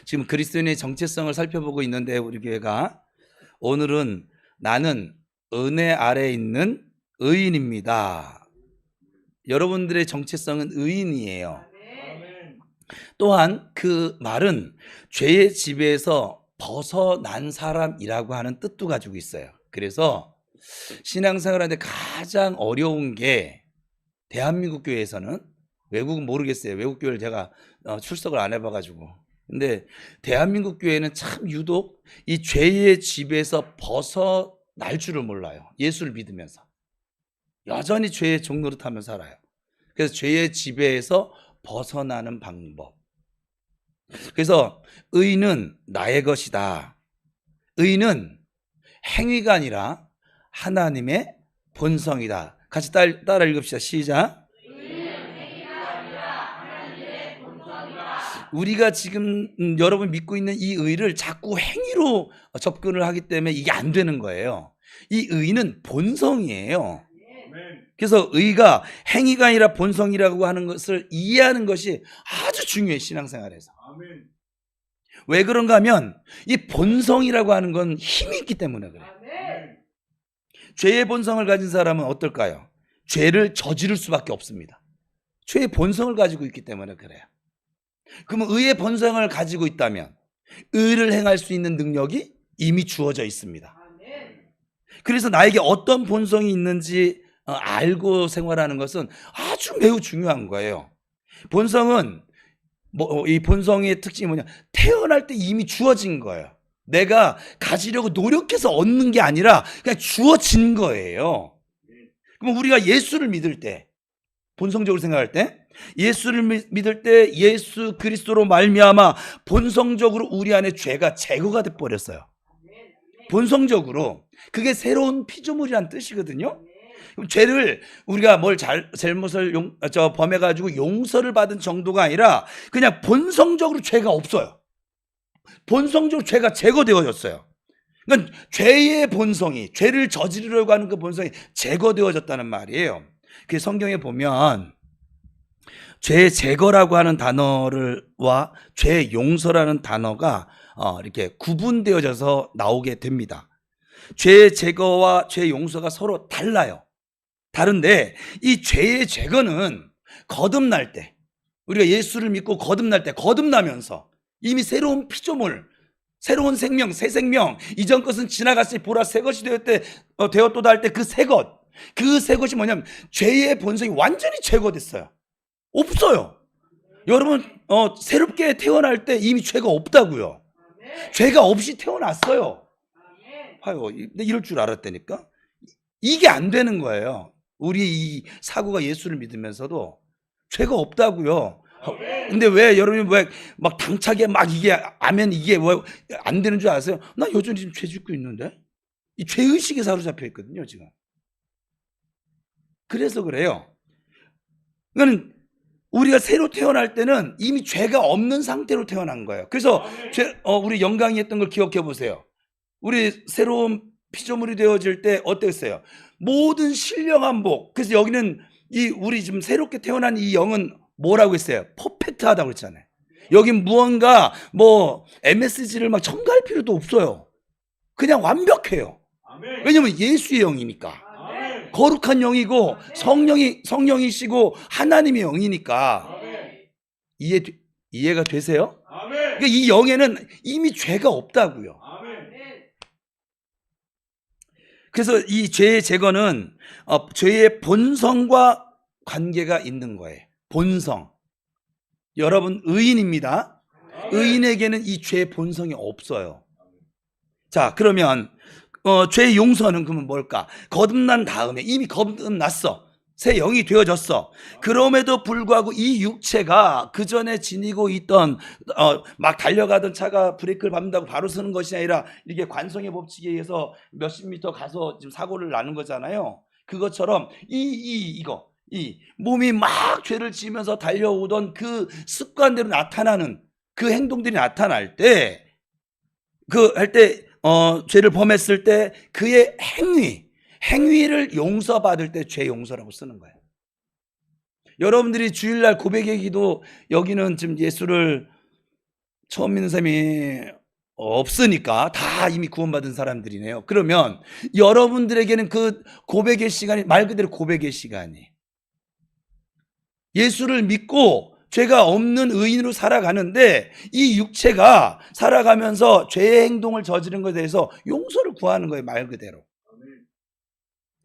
지금 그리스도인의 정체성을 살펴보고 있는데 우리 교회가 오늘은 나는 은혜 아래 있는 의인입니다. 여러분들의 정체성은 의인이에요. 또한 그 말은 죄의 지배에서 벗어난 사람이라고 하는 뜻도 가지고 있어요. 그래서 신앙생활하는데 가장 어려운 게 대한민국 교회에서는, 외국은 모르겠어요. 외국 교회를 제가 출석을 안 해봐가지고. 근데 대한민국 교회는 참 유독 이 죄의 지배에서 벗어날 줄을 몰라요. 예수를 믿으면서 여전히 죄의 종노릇하며 살아요. 그래서 죄의 지배에서 벗어나는 방법. 그래서 의는 나의 것이다. 의는 행위가 아니라 하나님의 본성이다. 같이 따라 읽읍시다. 시작. 우리가 지금 여러분 믿고 있는 이 의를 자꾸 행위로 접근을 하기 때문에 이게 안 되는 거예요. 이 의는 본성이에요. 그래서 의가 행위가 아니라 본성이라고 하는 것을 이해하는 것이 아주 중요해, 신앙생활에서. 왜 그런가 하면 이 본성이라고 하는 건 힘이 있기 때문에 그래요. 죄의 본성을 가진 사람은 어떨까요? 죄를 저지를 수밖에 없습니다. 죄의 본성을 가지고 있기 때문에 그래요. 그러면 의의 본성을 가지고 있다면 의를 행할 수 있는 능력이 이미 주어져 있습니다. 그래서 나에게 어떤 본성이 있는지 알고 생활하는 것은 아주 매우 중요한 거예요. 본성은 이 본성의 특징이 뭐냐? 태어날 때 이미 주어진 거예요. 내가 가지려고 노력해서 얻는 게 아니라 그냥 주어진 거예요. 그럼 우리가 예수를 믿을 때, 본성적으로 생각할 때, 예수를 믿을 때 예수 그리스도로 말미암아 본성적으로 우리 안에 죄가 제거가 돼 버렸어요. 본성적으로. 그게 새로운 피조물이란 뜻이거든요. 죄를 우리가 잘못을 범해가지고 용서를 받은 정도가 아니라 그냥 본성적으로 죄가 없어요. 본성적으로 죄가 제거되어졌어요. 그러니까 죄의 본성이, 죄를 저지르려고 하는 그 본성이 제거되어졌다는 말이에요. 그 성경에 보면 죄 제거라고 하는 단어와 죄 용서라는 단어가 이렇게 구분되어져서 나오게 됩니다. 죄 제거와 죄 용서가 서로 달라요. 다른데 이 죄의 제거는 거듭날 때, 우리가 예수를 믿고 거듭날 때, 거듭나면서 이미 새로운 피조물, 새로운 생명, 새 생명, 이전 것은 지나갔으니 보라 새 것이 되었도다 할 때 그 새 것, 그 새 것이 뭐냐면 죄의 본성이 완전히 제거됐어요. 없어요. 여러분 새롭게 태어날 때 이미 죄가 없다고요. 죄가 없이 태어났어요. 아유, 이럴 줄 알았다니까. 이게 안 되는 거예요. 우리 이 사고가 예수를 믿으면서도 죄가 없다고요. 근데 왜 여러분이 왜 막 당차게 막 이게 아멘 이게 뭐 안 되는 줄 아세요? 나 여전히 지금 죄 짓고 있는데 이 죄의식에 사로잡혀 있거든요 지금. 그래서 그래요. 그러니까 우리가 새로 태어날 때는 이미 죄가 없는 상태로 태어난 거예요. 그래서 우리 영광이 했던 걸 기억해 보세요. 우리 새로운 피조물이 되어질 때 어땠어요? 모든 신령한 복. 그래서 여기는 우리 지금 새롭게 태어난 이 영은 뭐라고 했어요? 퍼펙트하다고 그랬잖아요. 여긴 무언가 MSG를 막 첨가할 필요도 없어요. 그냥 완벽해요. 왜냐면 예수의 영이니까. 거룩한 영이고 성령이시고 하나님의 영이니까. 이해가 되세요? 그러니까 이 영에는 이미 죄가 없다고요. 그래서 이 죄의 제거는 죄의 본성과 관계가 있는 거예요. 본성. 여러분 의인입니다. 의인에게는 이 죄의 본성이 없어요. 자, 그러면 죄의 용서는 그러면 뭘까? 거듭난 다음에 이미 거듭났어. 새 영이 되어졌어. 그럼에도 불구하고 이 육체가 그 전에 지니고 있던 막 달려가던 차가 브레이크를 밟는다고 바로 서는 것이 아니라 이렇게 관성의 법칙에 의해서 몇십 미터 가서 지금 사고를 나는 거잖아요. 그것처럼 이 몸이 막 죄를 지으면서 달려오던 그 습관대로 나타나는 그 행동들이 나타날 때 죄를 범했을 때 그의 행위를 용서받을 때 죄 용서라고 쓰는 거예요. 여러분들이 주일날 고백의 기도 여기는 지금 예수를 처음 믿는 사람이 없으니까 다 이미 구원받은 사람들이네요. 그러면 여러분들에게는 그 고백의 시간이 말 그대로 고백의 시간이, 예수를 믿고 죄가 없는 의인으로 살아가는데 이 육체가 살아가면서 죄의 행동을 저지른 것에 대해서 용서를 구하는 거예요. 말 그대로.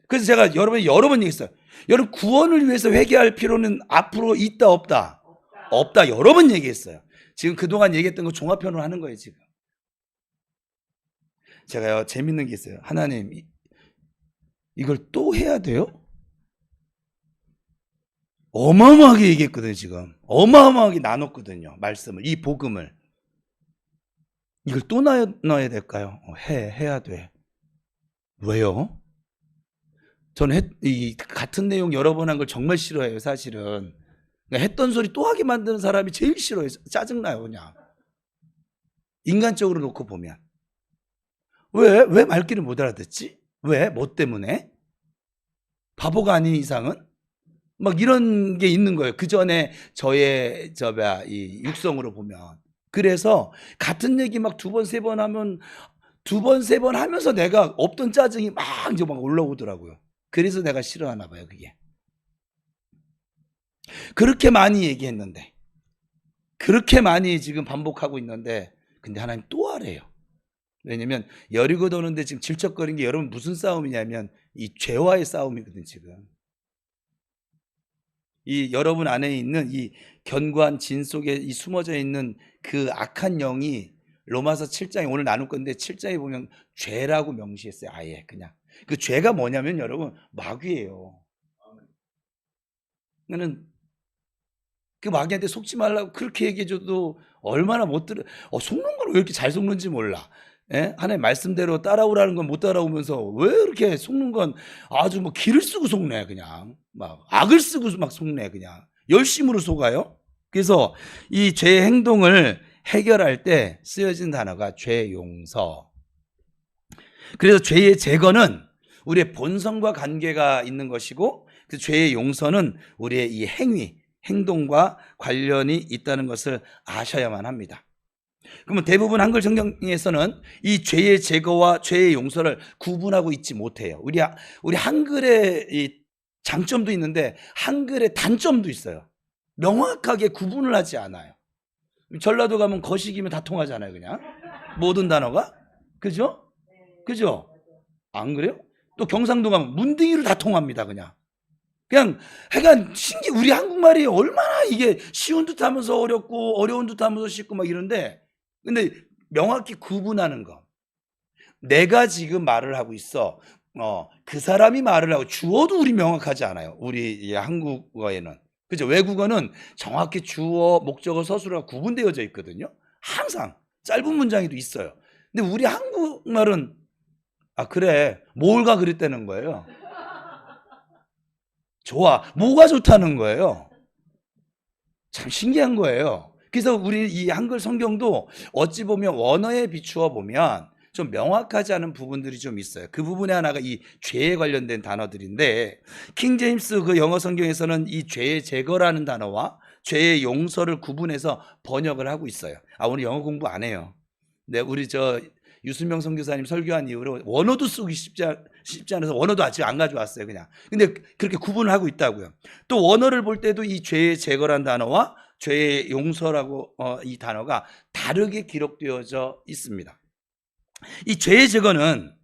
그래서 제가 여러 번 얘기했어요. 여러분, 구원을 위해서 회개할 필요는 앞으로 있다 없다? 없다. 여러 번 얘기했어요. 지금 그동안 얘기했던 거 종합편으로 하는 거예요. 지금 제가요, 재밌는 게 있어요. 하나님, 이걸 또 해야 돼요? 어마어마하게 얘기했거든요. 지금 어마어마하게 나눴거든요. 말씀을, 이 복음을. 이걸 또 넣어야 될까요? 해야 돼. 왜요? 저는 이 같은 내용 여러 번 한 걸 정말 싫어해요. 사실은 했던 소리 또 하게 만드는 사람이 제일 싫어요. 짜증나요. 그냥 인간적으로 놓고 보면. 왜 말귀를 못 알아듣지? 왜? 뭐 때문에? 바보가 아닌 이상은? 막 이런 게 있는 거예요. 그 전에 저의 이 육성으로 보면. 그래서 같은 얘기 막 두 번, 세 번 하면, 두 번, 세 번 하면서 내가 없던 짜증이 막 이제 막 올라오더라고요. 그래서 내가 싫어하나 봐요, 그게. 그렇게 많이 얘기했는데, 그렇게 많이 지금 반복하고 있는데, 근데 하나님 또 하래요. 왜냐면 여리고 도는데 지금 질척거리는 게 여러분 무슨 싸움이냐면 이 죄와의 싸움이거든요. 지금 이 여러분 안에 있는 이 견고한 진 속에 이 숨어져 있는 그 악한 영이, 로마서 7장에 오늘 나눌 건데 7장에 보면 죄라고 명시했어요. 아예 그냥 그 죄가 뭐냐면 여러분 마귀예요. 나는 그 마귀한테 속지 말라고 그렇게 얘기해줘도 얼마나 못 들어. 속는 건 왜 이렇게 잘 속는지 몰라. 예? 하나님 말씀대로 따라오라는 건 못 따라오면서 왜 이렇게 속는 건 아주 뭐 기를 쓰고 속네. 그냥 막 악을 쓰고 막 속네. 그냥 열심으로 속아요. 그래서 이 죄의 행동을 해결할 때 쓰여진 단어가 죄 용서. 그래서 죄의 제거는 우리의 본성과 관계가 있는 것이고, 그 죄의 용서는 우리의 이 행동과 관련이 있다는 것을 아셔야만 합니다. 그러면 대부분 한글 성경에서는 이 죄의 제거와 죄의 용서를 구분하고 있지 못해요. 우리 한글의 이 장점도 있는데 한글의 단점도 있어요. 명확하게 구분을 하지 않아요. 전라도 가면 거식이면 다 통하잖아요. 그냥 모든 단어가. 그죠? 그죠? 안 그래요? 또 경상도 가면 문둥이로 다 통합니다. 그냥 하여간 우리 한국말이 얼마나 이게 쉬운 듯 하면서 어렵고 어려운 듯 하면서 쉽고 막 이런데, 근데 명확히 구분하는 거. 내가 지금 말을 하고 있어. 그 사람이 말을 하고, 주어도 우리 명확하지 않아요. 우리 한국어에는. 그죠? 외국어는 정확히 주어, 목적어, 서술어가 구분되어져 있거든요. 항상 짧은 문장에도 있어요. 근데 우리 한국말은 그래, 뭘가 그랬다는 거예요. 좋아, 뭐가 좋다는 거예요. 참 신기한 거예요. 그래서 우리 이 한글 성경도 어찌 보면 원어에 비추어 보면 좀 명확하지 않은 부분들이 좀 있어요. 그 부분에 하나가 이 죄에 관련된 단어들인데, 킹제임스 그 영어 성경에서는 이 죄의 제거라는 단어와 죄의 용서를 구분해서 번역을 하고 있어요. 오늘 영어 공부 안 해요. 네, 우리 유순명 선교사님 설교한 이후로 원어도 쓰기 쉽지 않아서 원어도 아직 안 가져왔어요. 그냥. 근데 그렇게 구분을 하고 있다고요. 또 원어를 볼 때도 이 죄의 제거란 단어와 죄의 용서라고 이 단어가 다르게 기록되어져 있습니다. 이 죄의 제거는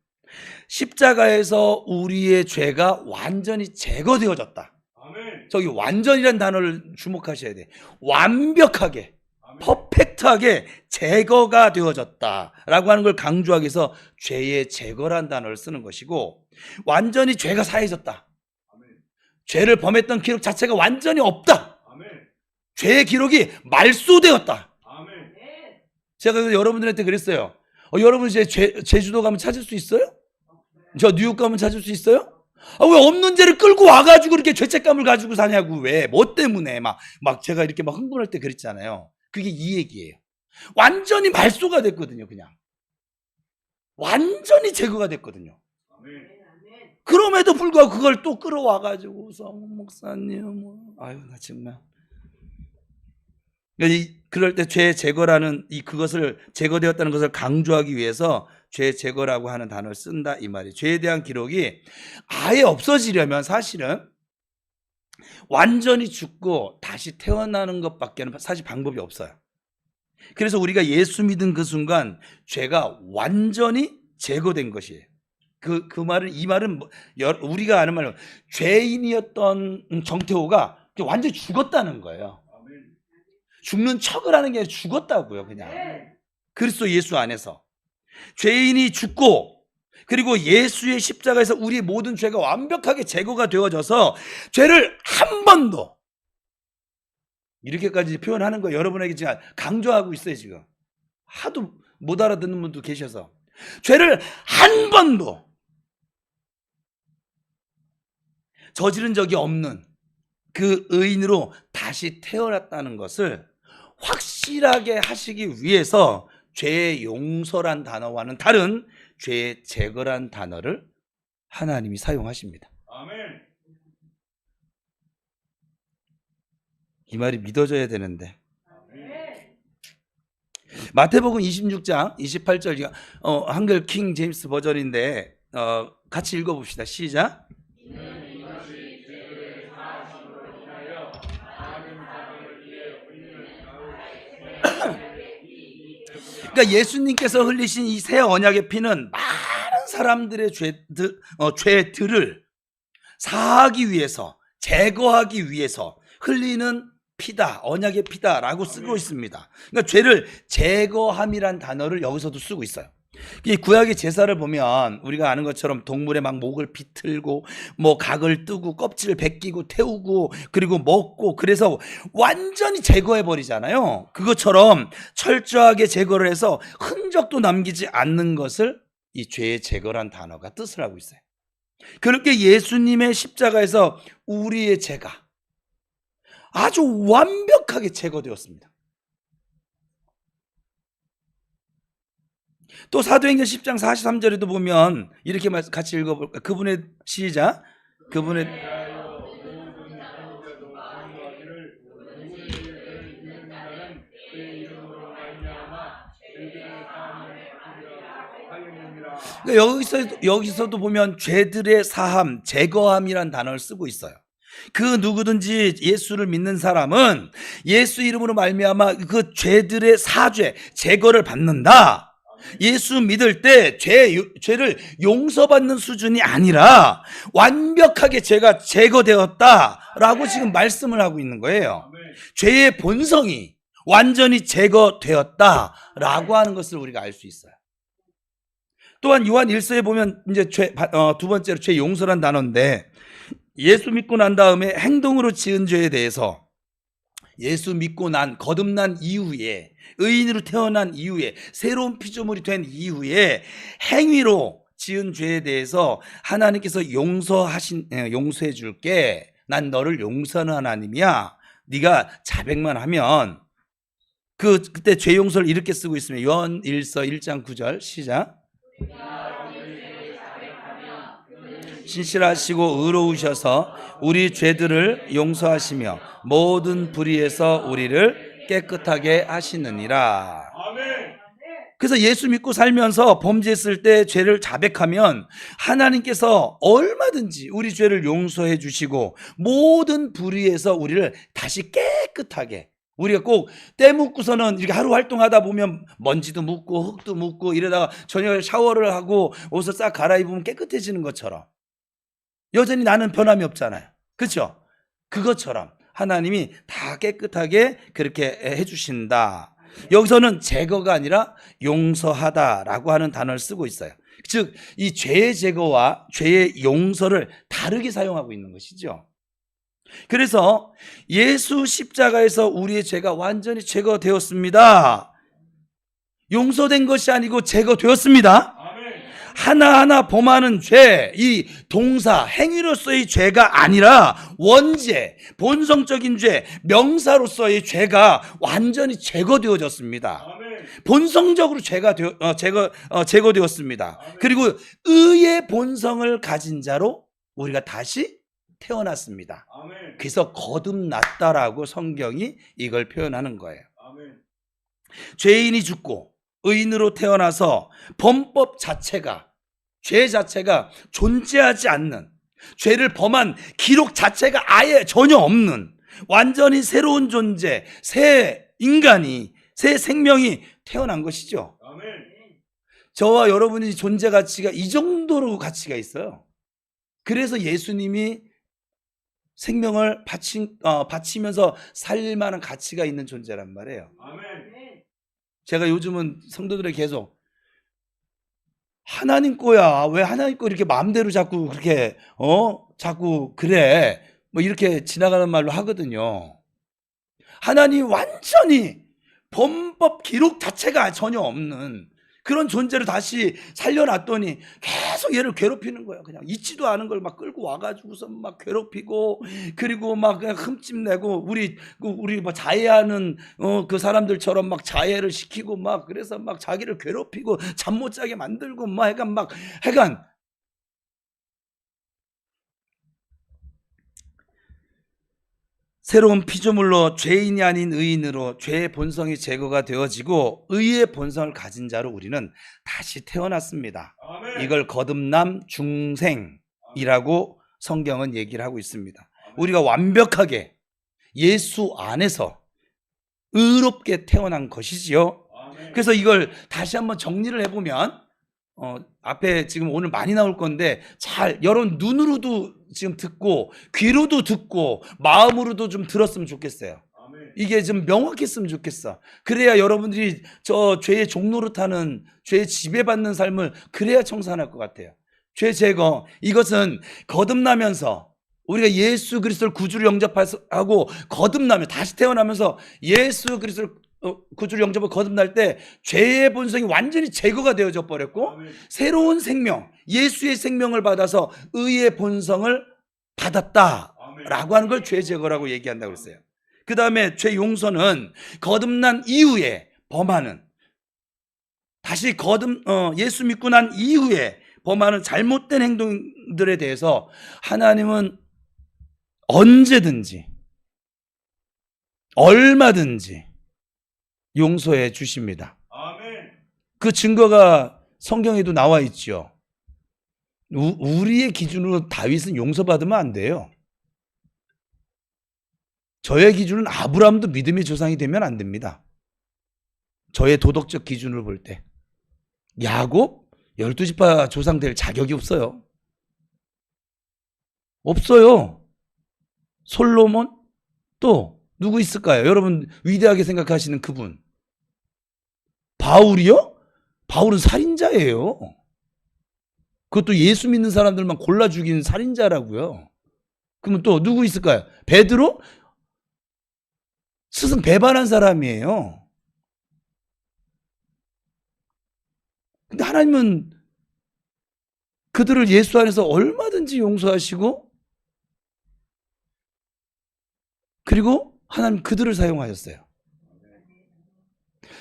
십자가에서 우리의 죄가 완전히 제거되어졌다. 아멘. 저기 완전이란 단어를 주목하셔야 돼. 완벽하게, 아멘. 퍼펙트하게 제거가 되어졌다라고 하는 걸 강조하기 위해서 죄의 제거란 단어를 쓰는 것이고, 완전히 죄가 사해졌다. 아멘. 죄를 범했던 기록 자체가 완전히 없다. 아멘. 죄의 기록이 말소되었다. 아멘. 제가 여러분들한테 그랬어요. 여러분 이제 제주도 가면 찾을 수 있어요? 저 뉴욕 가면 찾을 수 있어요? 왜 없는 죄를 끌고 와가지고 이렇게 죄책감을 가지고 사냐고. 왜? 뭐 때문에 막 제가 이렇게 막 흥분할 때 그랬잖아요. 그게 이 얘기예요. 완전히 말소가 됐거든요. 그냥 완전히 제거가 됐거든요. 그럼에도 불구하고 그걸 또 끌어와가지고 목사님 아유 나 정말 그럴 때 죄 제거라는 그것을 제거되었다는 것을 강조하기 위해서 죄 제거라고 하는 단어를 쓴다 이 말이에요. 죄에 대한 기록이 아예 없어지려면 사실은 완전히 죽고 다시 태어나는 것밖에는 사실 방법이 없어요. 그래서 우리가 예수 믿은 그 순간 죄가 완전히 제거된 것이에요. 이 말은 우리가 아는 말로 죄인이었던 정태호가 완전히 죽었다는 거예요. 죽는 척을 하는 게 아니라 죽었다고요, 그냥. 그리스도 예수 안에서. 죄인이 죽고, 그리고 예수의 십자가에서 우리의 모든 죄가 완벽하게 제거가 되어져서 죄를 한 번도, 이렇게까지 표현하는 거 여러분에게 지금 강조하고 있어요, 지금. 하도 못 알아듣는 분도 계셔서. 죄를 한 번도 저지른 적이 없는 그 의인으로 다시 태어났다는 것을 확실하게 하시기 위해서 죄의 용서란 단어와는 다른 죄의 제거란 단어를 하나님이 사용하십니다. 아멘. 이 말이 믿어져야 되는데. 마태복음 26장 28절 한글 킹 제임스 버전인데 같이 읽어봅시다. 시작. 그러니까 예수님께서 흘리신 이 새 언약의 피는 많은 사람들의 죄들을 사하기 위해서, 제거하기 위해서 흘리는 피다, 언약의 피다라고 쓰고 있습니다. 그러니까 죄를 제거함이란 단어를 여기서도 쓰고 있어요. 이 구약의 제사를 보면 우리가 아는 것처럼 동물의 막 목을 비틀고 뭐 각을 뜨고 껍질을 벗기고 태우고 그리고 먹고 그래서 완전히 제거해 버리잖아요. 그것처럼 철저하게 제거를 해서 흔적도 남기지 않는 것을 이 죄의 제거란 단어가 뜻을 하고 있어요. 그렇게 예수님의 십자가에서 우리의 죄가 아주 완벽하게 제거되었습니다. 또 사도행전 10장 43절에도 보면 이렇게 같이 읽어볼까요? 그분의 시작. 그분의 그러니까 여기서도 보면 죄들의 사함, 제거함이란 단어를 쓰고 있어요. 그 누구든지 예수를 믿는 사람은 예수 이름으로 말미암아 그 죄들의 사죄, 제거를 받는다. 예수 믿을 때 죄를 용서받는 수준이 아니라 완벽하게 죄가 제거되었다라고 지금 말씀을 하고 있는 거예요. 죄의 본성이 완전히 제거되었다라고 하는 것을 우리가 알 수 있어요. 또한 요한 1서에 보면 이제 두 번째로 죄 용서란 단어인데 예수 믿고 난 다음에 행동으로 지은 죄에 대해서 예수 믿고 거듭난 이후에 의인으로 태어난 이후에 새로운 피조물이 된 이후에 행위로 지은 죄에 대해서 하나님께서 용서해 줄게. 난 너를 용서하는 하나님이야. 네가 자백만 하면 그때 죄 용서를 이렇게 쓰고 있으면 요한 1서 1장 9절 시작. 신실하시고 의로우셔서 우리 죄들을 용서하시며 모든 불의에서 우리를 깨끗하게 하시느니라. 그래서 예수 믿고 살면서 범죄했을 때 죄를 자백하면 하나님께서 얼마든지 우리 죄를 용서해 주시고 모든 불의에서 우리를 다시 깨끗하게, 우리가 꼭 때 묻고서는 이렇게 하루 활동하다 보면 먼지도 묻고 흙도 묻고 이러다가 저녁에 샤워를 하고 옷을 싹 갈아입으면 깨끗해지는 것처럼 여전히 나는 변함이 없잖아요. 그렇죠? 그것처럼 하나님이 다 깨끗하게 그렇게 해주신다. 여기서는 제거가 아니라 용서하다라고 하는 단어를 쓰고 있어요. 즉, 이 죄의 제거와 죄의 용서를 다르게 사용하고 있는 것이죠. 그래서 예수 십자가에서 우리의 죄가 완전히 제거되었습니다. 용서된 것이 아니고 제거되었습니다. 하나하나 범하는 죄, 이 동사, 행위로서의 죄가 아니라 원죄, 본성적인 죄, 명사로서의 죄가 완전히 제거되어졌습니다. 본성적으로 제거되었습니다. 그리고 의의 본성을 가진 자로 우리가 다시 태어났습니다. 그래서 거듭났다라고 성경이 이걸 표현하는 거예요. 죄인이 죽고 의인으로 태어나서 범법 자체가, 죄 자체가 존재하지 않는, 죄를 범한 기록 자체가 아예 전혀 없는 완전히 새로운 존재, 새 인간이, 새 생명이 태어난 것이죠. 아멘. 저와 여러분이 존재 가치가 이 정도로 가치가 있어요. 그래서 예수님이 생명을 바치면서 살릴 만한 가치가 있는 존재란 말이에요. 아멘. 제가 요즘은 성도들에게 계속 하나님 거야, 왜 하나님 거 이렇게 마음대로 자꾸 그렇게 자꾸 그래, 뭐 이렇게 지나가는 말로 하거든요. 하나님 완전히 범법 기록 자체가 전혀 없는 그런 존재를 다시 살려놨더니 계속 얘를 괴롭히는 거야. 그냥 있지도 않은 걸 막 끌고 와가지고서 막 괴롭히고, 그리고 막 그냥 흠집내고, 우리 뭐 자해하는 그 사람들처럼 막 자해를 시키고, 막 그래서 막 자기를 괴롭히고 잠 못 자게 만들고, 막 하여간 새로운 피조물로 죄인이 아닌 의인으로 죄의 본성이 제거가 되어지고 의의 본성을 가진 자로 우리는 다시 태어났습니다. 아멘. 이걸 거듭남 중생이라고 성경은 얘기를 하고 있습니다. 우리가 완벽하게 예수 안에서 의롭게 태어난 것이지요. 아멘. 그래서 이걸 다시 한번 정리를 해보면 앞에 지금 오늘 많이 나올 건데 잘 여러분 눈으로도 지금 듣고 귀로도 듣고 마음으로도 좀 들었으면 좋겠어요. 아멘. 이게 좀 명확했으면 좋겠어. 그래야 여러분들이 저 죄의 종로를 타는, 죄의 지배받는 삶을 그래야 청산할 것 같아요. 죄 제거, 이것은 거듭나면서 우리가 예수 그리스도를 구주로 영접하고 거듭나면 다시 태어나면서 예수 그리스도를 구주를 영접을 거듭날 때 죄의 본성이 완전히 제거가 되어져 버렸고 아멘. 새로운 생명, 예수의 생명을 받아서 의의 본성을 받았다라고 하는 걸 죄 제거라고 얘기한다고 그랬어요. 그 다음에 죄 용서는 거듭난 이후에 범하는, 다시 예수 믿고 난 이후에 범하는 잘못된 행동들에 대해서 하나님은 언제든지 얼마든지 용서해 주십니다. 아멘. 그 증거가 성경에도 나와 있죠. 우리의 기준으로 다윗은 용서받으면 안 돼요. 저의 기준은 아브라함도 믿음의 조상이 되면 안 됩니다. 저의 도덕적 기준으로 볼 때 야곱 12지파 조상 될 자격이 없어요. 없어요. 솔로몬 또 누구 있을까요? 여러분 위대하게 생각하시는 그분. 바울이요? 바울은 살인자예요. 그것도 예수 믿는 사람들만 골라 죽인 살인자라고요. 그러면 또 누구 있을까요? 베드로? 스승 배반한 사람이에요. 근데 하나님은 그들을 예수 안에서 얼마든지 용서하시고, 그리고 하나님 그들을 사용하셨어요.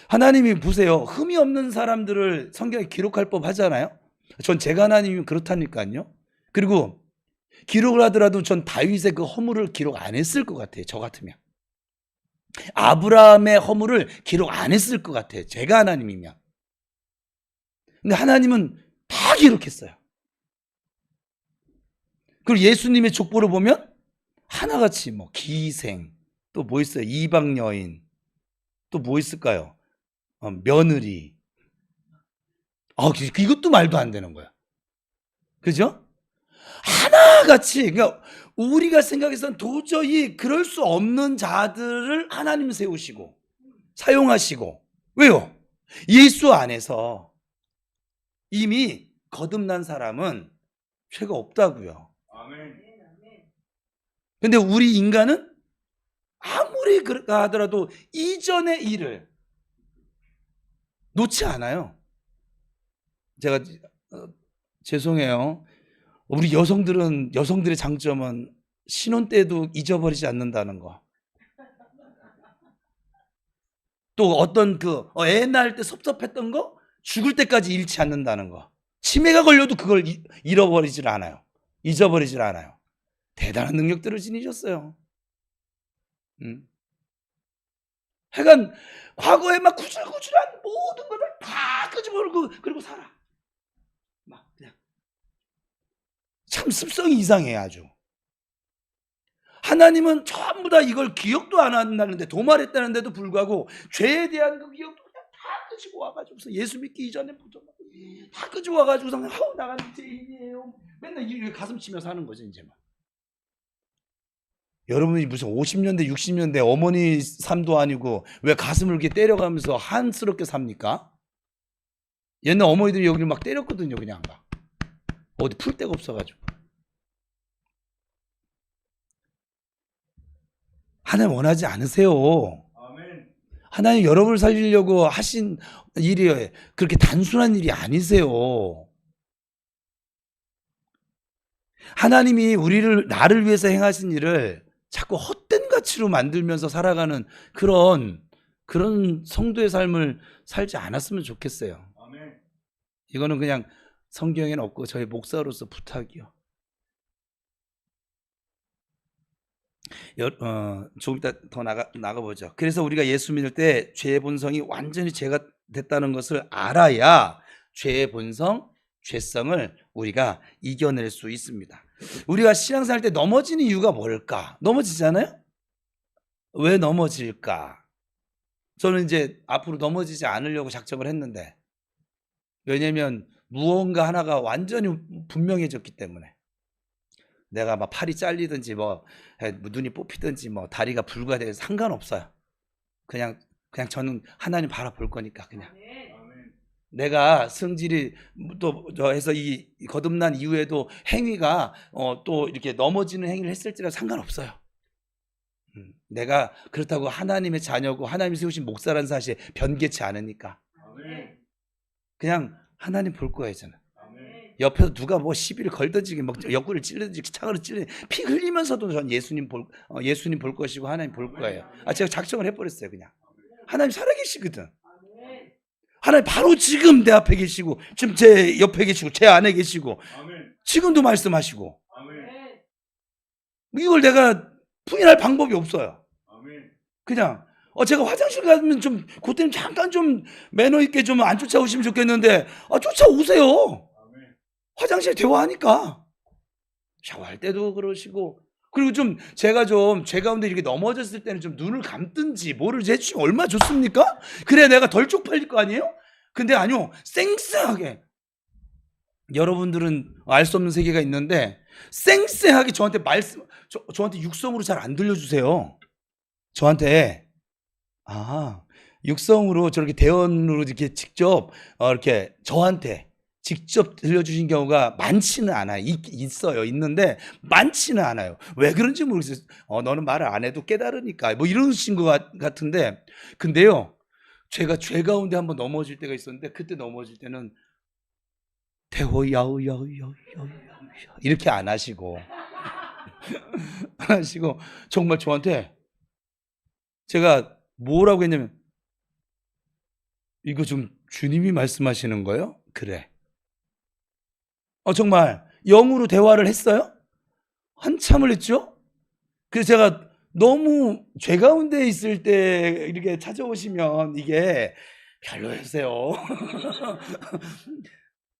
하나님이 보세요. 흠이 없는 사람들을 성경에 기록할 법 하잖아요. 전 제가 하나님이 그렇다니까요. 그리고 기록을 하더라도 전 다윗의 그 허물을 기록 안 했을 것 같아요. 저 같으면. 아브라함의 허물을 기록 안 했을 것 같아요. 제가 하나님이면. 근데 하나님은 다 기록했어요. 그리고 예수님의 족보를 보면 하나같이 뭐 기생, 또 뭐 있어요? 이방 여인, 또 뭐 있을까요? 며느리. 이것도 말도 안 되는 거야. 그죠? 하나같이, 그러니까 우리가 생각해서는 도저히 그럴 수 없는 자들을 하나님 세우시고 사용하시고. 왜요? 예수 안에서 이미 거듭난 사람은 죄가 없다고요. 아멘. 근데 우리 인간은 아무리 그렇다 하더라도 이전의 일을 놓지 않아요. 제가 죄송해요. 우리 여성들의 장점은 신혼 때도 잊어버리지 않는다는 거. 또 어떤 애 낳을 때 섭섭했던 거 죽을 때까지 잃지 않는다는 거. 치매가 걸려도 그걸 잃어버리질 않아요. 잊어버리질 않아요. 대단한 능력들을 지니셨어요. 하여간 과거에 막 구질구질한 모든 것을 다 끄집어내고 그리고 살아. 막 그냥 참 습성이 이상해 아주. 하나님은 전부 다 이걸 기억도 안 한다는데, 도말했다는데도 불구하고 죄에 대한 그 기억도 그냥 다 끄집어 와가지고서 예수 믿기 이전에부터 다 끄집어 와가지고서 나가는 죄인이에요. 맨날 이 가슴 치며 사는 거죠 이제 막. 여러분이 무슨 50년대 60년대 어머니 삶도 아니고 왜 가슴을 이렇게 때려가면서 한스럽게 삽니까? 옛날 어머니들이 여기를 막 때렸거든요. 그냥 막 어디 풀 데가 없어가지고. 하나님 원하지 않으세요. 하나님 여러분을 살리려고 하신 일이 그렇게 단순한 일이 아니세요. 하나님이 나를 위해서 행하신 일을 자꾸 헛된 가치로 만들면서 살아가는 그런 성도의 삶을 살지 않았으면 좋겠어요. 이거는 그냥 성경에는 없고 저희 목사로서 부탁이요. 조금 이따 더 나가보죠. 그래서 우리가 예수 믿을 때 죄의 본성이 완전히 죄가 됐다는 것을 알아야 죄의 본성, 죄성을 우리가 이겨낼 수 있습니다. 우리가 신앙생활 때 넘어지는 이유가 뭘까? 넘어지잖아요? 왜 넘어질까? 저는 이제 앞으로 넘어지지 않으려고 작정을 했는데, 왜냐면 무언가 하나가 완전히 분명해졌기 때문에. 내가 막 팔이 잘리든지 뭐 눈이 뽑히든지 뭐 다리가 불가되어 상관없어요. 그냥 저는 하나님 바라볼 거니까 그냥. 내가 성질이 또 해서 이 거듭난 이후에도 행위가 또 이렇게 넘어지는 행위를 했을지라도 상관없어요. 내가 그렇다고 하나님의 자녀고 하나님이 세우신 목사라는 사실에 변개치 않으니까. 그냥 하나님 볼 거예요 저는. 옆에서 누가 뭐 시비를 걸든지 뭐 옆구리를 찔르든지 창으로 찔르든지 피 흘리면서도 전 예수님 볼 것이고 하나님 볼 거예요. 제가 작정을 해버렸어요. 그냥 하나님 살아계시거든. 하나님 바로 지금 내 앞에 계시고 지금 제 옆에 계시고 제 안에 계시고 지금도 말씀하시고, 이걸 내가 부인할 방법이 없어요. 그냥 제가 화장실 가면 좀 그때는 잠깐 좀 매너 있게 좀 안 쫓아오시면 좋겠는데 쫓아오세요. 화장실 대화하니까. 샤워할 때도 그러시고. 그리고 좀 제가 좀 제 가운데 이렇게 넘어졌을 때는 좀 눈을 감든지 뭐를 해주시면 얼마나 좋습니까? 그래야 내가 덜 쪽팔릴 거 아니에요? 근데 아니요, 쌩쌩하게. 여러분들은 알 수 없는 세계가 있는데 쌩쌩하게 저한테 저한테 육성으로 잘 안 들려주세요. 저한테 육성으로 저렇게 대언으로 이렇게 직접 이렇게 저한테 직접 들려주신 경우가 많지는 않아요. 있는데 많지는 않아요. 왜 그런지 모르겠어요. 너는 말을 안 해도 깨달으니까 뭐 이러신 것 같은데, 근데요, 제가 죄 가운데 한번 넘어질 때가 있었는데, 그때 넘어질 때는 대호야우야우야우야우 이렇게 안 하시고 정말 저한테 제가 뭐라고 했냐면, 이거 좀 주님이 말씀하시는 거예요? 그래. 정말 영으로 대화를 했어요? 한참을 했죠? 그래서 제가 너무 죄 가운데 있을 때 이렇게 찾아오시면 이게 별로였어요.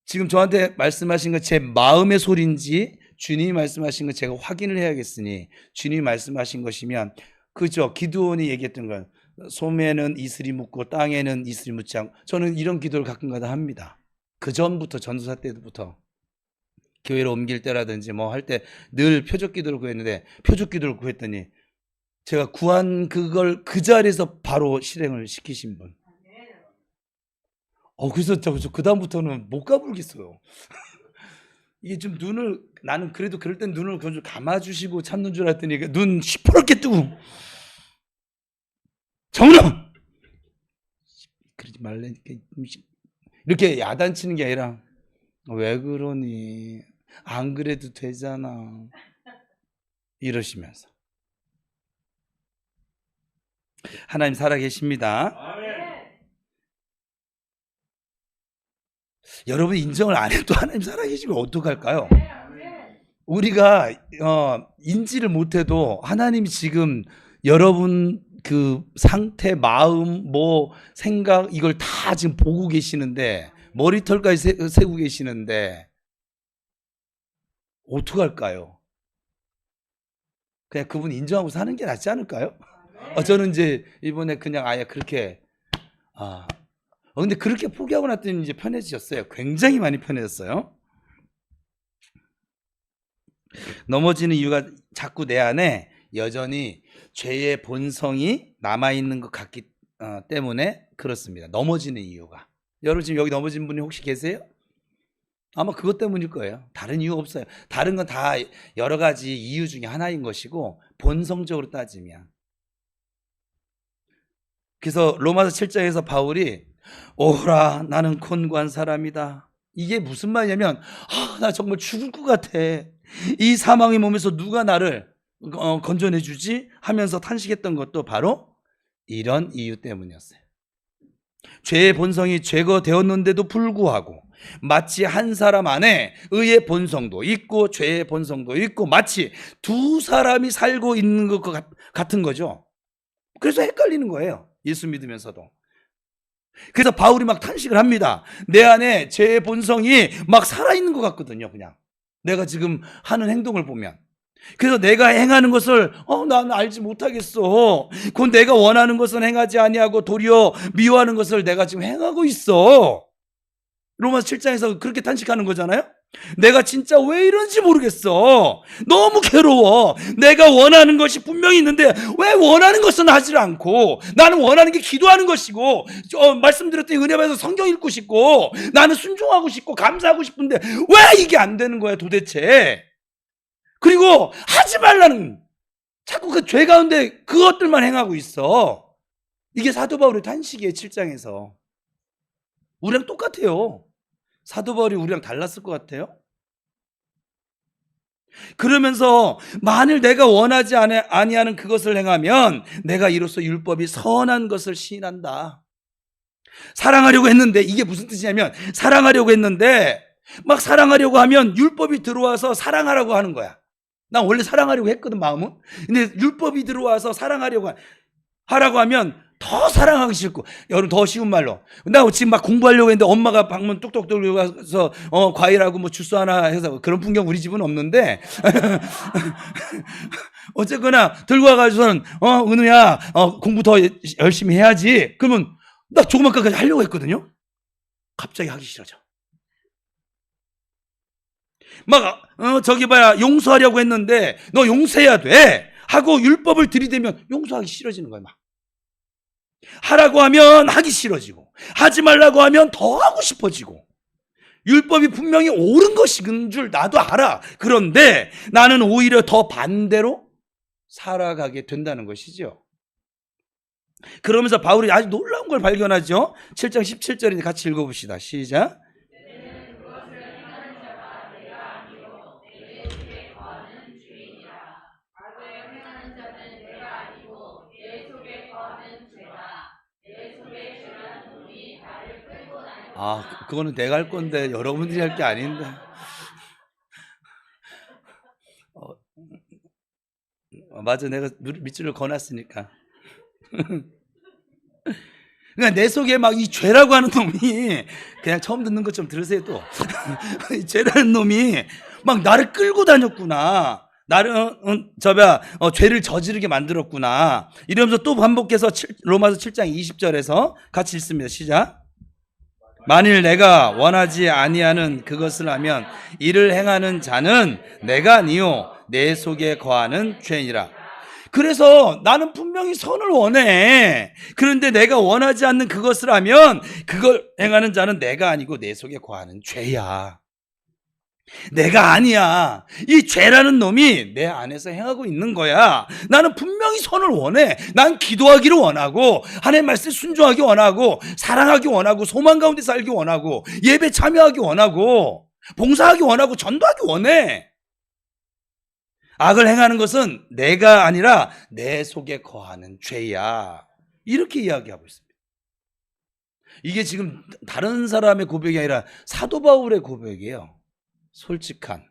지금 저한테 말씀하신 건 제 마음의 소리인지 주님이 말씀하신 건 제가 확인을 해야겠으니, 주님이 말씀하신 것이면, 그죠? 기드온이 얘기했던 건 솜에는 이슬이 묻고 땅에는 이슬이 묻지 않고, 저는 이런 기도를 가끔가다 합니다. 그 전부터, 전도사 때부터 교회로 옮길 때라든지 뭐 할 때 늘 표적 기도를 구했는데, 표적 기도를 구했더니 제가 구한 그걸 그 자리에서 바로 실행을 시키신 분. 그래서 저 그다음부터는 못 가불겠어요. 이게 좀 나는 그래도 그럴 땐 눈을 좀 감아주시고 참는 줄 알았더니 눈 시퍼렇게 뜨고, 정훈아! 그러지 말라니까. 이렇게 야단치는 게 아니라, 왜 그러니? 안 그래도 되잖아. 이러시면서. 하나님 살아계십니다. 여러분 인정을 안 해도 하나님 살아계시면 어떡할까요? 우리가 인지를 못해도 하나님이 지금 여러분 그 상태, 마음, 뭐 생각 이걸 다 지금 보고 계시는데 머리털까지 세고 계시는데 어떡할까요? 그냥 그분 인정하고 사는 게 낫지 않을까요? 저는 이제 이번에 그냥 아예 그렇게 근데 그렇게 포기하고 났더니 이제 편해지셨어요. 굉장히 많이 편해졌어요. 넘어지는 이유가 자꾸 내 안에 여전히 죄의 본성이 남아있는 것 같기 때문에 그렇습니다. 넘어지는 이유가. 여러분 지금 여기 넘어진 분이 혹시 계세요? 아마 그것 때문일 거예요. 다른 이유 없어요. 다른 건 다 여러 가지 이유 중에 하나인 것이고 본성적으로 따지면. 그래서 로마서 7장에서 바울이 오라 나는 곤고한 사람이다. 이게 무슨 말이냐면 나 정말 죽을 것 같아. 이 사망의 몸에서 누가 나를 건져내 주지? 하면서 탄식했던 것도 바로 이런 이유 때문이었어요. 죄의 본성이 제거되었는데도 불구하고 마치 한 사람 안에 의의 본성도 있고 죄의 본성도 있고 마치 두 사람이 살고 있는 것 같은 거죠. 그래서 헷갈리는 거예요. 예수 믿으면서도. 그래서 바울이 막 탄식을 합니다. 내 안에 죄의 본성이 막 살아있는 것 같거든요. 그냥 내가 지금 하는 행동을 보면. 그래서 내가 행하는 것을 나는 알지 못하겠어. 그건 내가 원하는 것은 행하지 아니하고 도리어 미워하는 것을 내가 지금 행하고 있어. 로마서 7장에서 그렇게 탄식하는 거잖아요. 내가 진짜 왜 이런지 모르겠어. 너무 괴로워. 내가 원하는 것이 분명히 있는데 왜 원하는 것은 하지 않고, 나는 원하는 게 기도하는 것이고 말씀드렸더니 은혜 받아서 성경 읽고 싶고 나는 순종하고 싶고 감사하고 싶은데 왜 이게 안 되는 거야 도대체. 그리고 하지 말라는 자꾸 그 죄 가운데 그것들만 행하고 있어. 이게 사도 바울의 탄식이에요. 7장에서. 우리랑 똑같아요. 사도 바울이 우리랑 달랐을 것 같아요. 그러면서 만일 내가 원하지 아니하는 그것을 행하면 내가 이로써 율법이 선한 것을 시인한다. 사랑하려고 했는데, 이게 무슨 뜻이냐면 사랑하려고 했는데 막 사랑하려고 하면 율법이 들어와서 사랑하라고 하는 거야. 난 원래 사랑하려고 했거든 마음은. 근데 율법이 들어와서 사랑하려고 하라고 하면 더 사랑하기 싫고. 여러분 더 쉬운 말로, 나 지금 막 공부하려고 했는데 엄마가 방문 뚝뚝 들어가서 과일하고 뭐 주스 하나 해서, 그런 풍경 우리 집은 없는데 어쨌거나 들고 와가지고는 은우야 공부 더 열심히 해야지. 그러면 나 조그만 것까지 하려고 했거든요. 갑자기 하기 싫어져. 막 저기 봐야 용서하려고 했는데 너 용서해야 돼 하고 율법을 들이대면 용서하기 싫어지는 거야. 막 하라고 하면 하기 싫어지고, 하지 말라고 하면 더 하고 싶어지고. 율법이 분명히 옳은 것인 줄 나도 알아. 그런데 나는 오히려 더 반대로 살아가게 된다는 것이죠. 그러면서 바울이 아주 놀라운 걸 발견하죠. 7장 17절인데 같이 읽어봅시다. 시작. 그거는 내가 할 건데 여러분들이 할 게 아닌데. 맞아, 내가 밑줄을 그어놨으니까. 그러니까 내 속에 막 이 죄라고 하는 놈이, 그냥 처음 듣는 것 좀 들으세요 또. 이 죄라는 놈이 막 나를 끌고 다녔구나. 나를 죄를 저지르게 만들었구나. 이러면서 또 반복해서 로마서 7장 20절에서 같이 읽습니다. 시작. 만일 내가 원하지 아니하는 그것을 하면 이를 행하는 자는 내가 아니요 내 속에 거하는 죄니라. 그래서 나는 분명히 선을 원해. 그런데 내가 원하지 않는 그것을 하면 그걸 행하는 자는 내가 아니고 내 속에 거하는 죄야. 내가 아니야. 이 죄라는 놈이 내 안에서 행하고 있는 거야. 나는 분명히 선을 원해. 난 기도하기를 원하고, 하나님 말씀에 순종하기 원하고, 사랑하기 원하고, 소망 가운데 살기 원하고, 예배 참여하기 원하고, 봉사하기 원하고, 전도하기 원해. 악을 행하는 것은 내가 아니라 내 속에 거하는 죄야. 이렇게 이야기하고 있습니다. 이게 지금 다른 사람의 고백이 아니라 사도 바울의 고백이에요. 솔직한.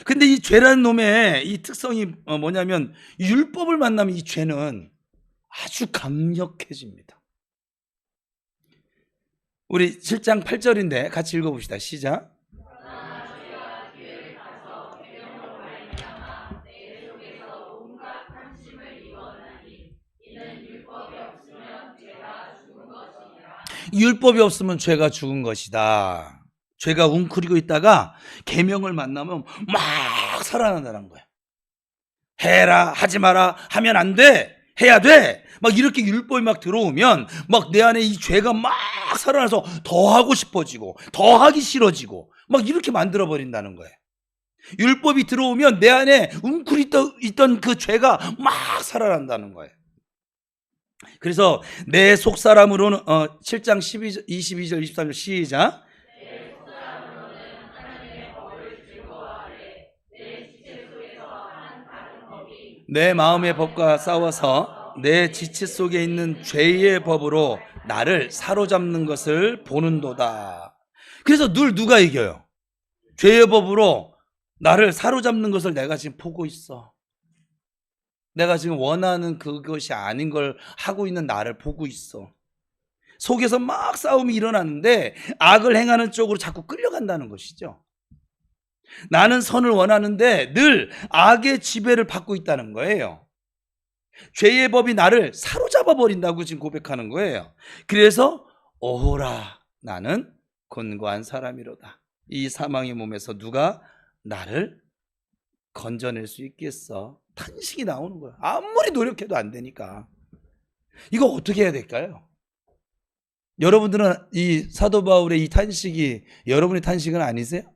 근데 이 죄라는 놈의 이 특성이 뭐냐면 율법을 만나면 이 죄는 아주 강력해집니다. 우리 7장 8절인데 같이 읽어봅시다. 시작. 율법이 없으면 죄가 죽은 것이다. 죄가 웅크리고 있다가 계명을 만나면 막 살아난다는 거예요. 해라, 하지 마라, 하면 안 돼, 해야 돼. 막 이렇게 율법이 막 들어오면 막 내 안에 이 죄가 막 살아나서 더 하고 싶어지고 더 하기 싫어지고 막 이렇게 만들어 버린다는 거예요. 율법이 들어오면 내 안에 웅크리 있던 그 죄가 막 살아난다는 거예요. 그래서 내 속사람으로는 7장 22절 23절 시작. 내 마음의 법과 싸워서 내 지체 속에 있는 죄의 법으로 나를 사로잡는 것을 보는도다. 그래서 늘 누가 이겨요? 죄의 법으로 나를 사로잡는 것을 내가 지금 보고 있어. 내가 지금 원하는 그것이 아닌 걸 하고 있는 나를 보고 있어. 속에서 막 싸움이 일어나는데 악을 행하는 쪽으로 자꾸 끌려간다는 것이죠. 나는 선을 원하는데 늘 악의 지배를 받고 있다는 거예요. 죄의 법이 나를 사로잡아 버린다고 지금 고백하는 거예요. 그래서 오호라, 나는 곤고한 사람이로다. 이 사망의 몸에서 누가 나를 건져낼 수 있겠어? 탄식이 나오는 거야. 아무리 노력해도 안 되니까. 이거 어떻게 해야 될까요? 여러분들은 이 사도 바울의 이 탄식이 여러분의 탄식은 아니세요?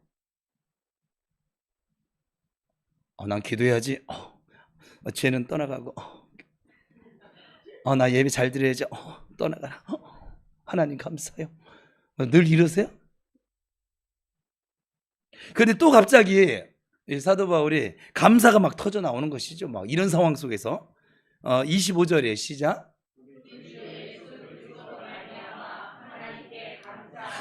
난 기도해야지. 죄는 떠나가고. 나 예배 잘 드려야지. 떠나가라. 하나님 감사해요. 늘 이러세요? 그런데 또 갑자기 사도 바울이 감사가 막 터져 나오는 것이죠. 막 이런 상황 속에서 25절에 시작.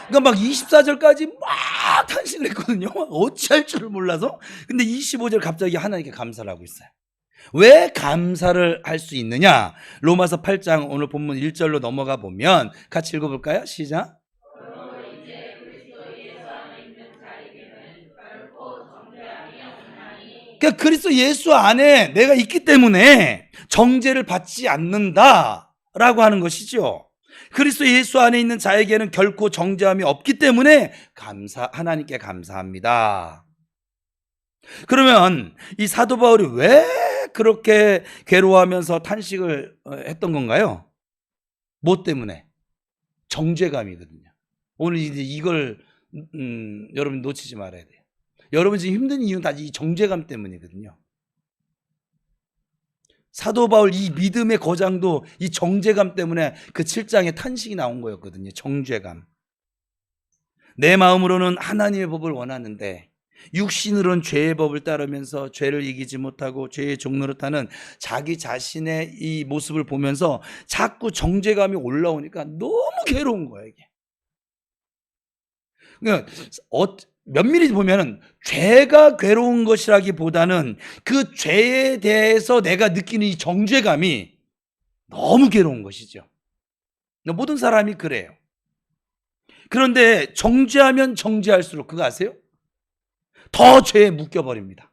그러니까 막 24절까지 막 탄식을 했거든요. 어찌할 줄을 몰라서. 근데 25절 갑자기 하나님께 감사를 하고 있어요. 왜 감사를 할 수 있느냐? 로마서 8장 오늘 본문 1절로 넘어가 보면 같이 읽어볼까요? 시작. 그러니까 그리스도 예수 안에 내가 있기 때문에 정죄를 받지 않는다라고 하는 것이죠. 그리스도 예수 안에 있는 자에게는 결코 정죄함이 없기 때문에 하나님께 감사합니다. 그러면 이 사도 바울이 왜 그렇게 괴로워하면서 탄식을 했던 건가요? 뭐 때문에? 정죄감이거든요. 오늘 이제 이걸 여러분 놓치지 말아야 돼요. 여러분 지금 힘든 이유는 다 이 정죄감 때문이거든요. 사도 바울 이 믿음의 거장도 이 정죄감 때문에 그 7장에 탄식이 나온 거였거든요. 정죄감. 내 마음으로는 하나님의 법을 원하는데 육신으로는 죄의 법을 따르면서 죄를 이기지 못하고 죄의 종노릇하는 자기 자신의 이 모습을 보면서 자꾸 정죄감이 올라오니까 너무 괴로운 거예요, 이게. 그러니까 면밀히 보면은 죄가 괴로운 것이라기보다는 그 죄에 대해서 내가 느끼는 이 정죄감이 너무 괴로운 것이죠. 모든 사람이 그래요. 그런데 정죄하면 정죄할수록 그거 아세요? 더 죄에 묶여버립니다.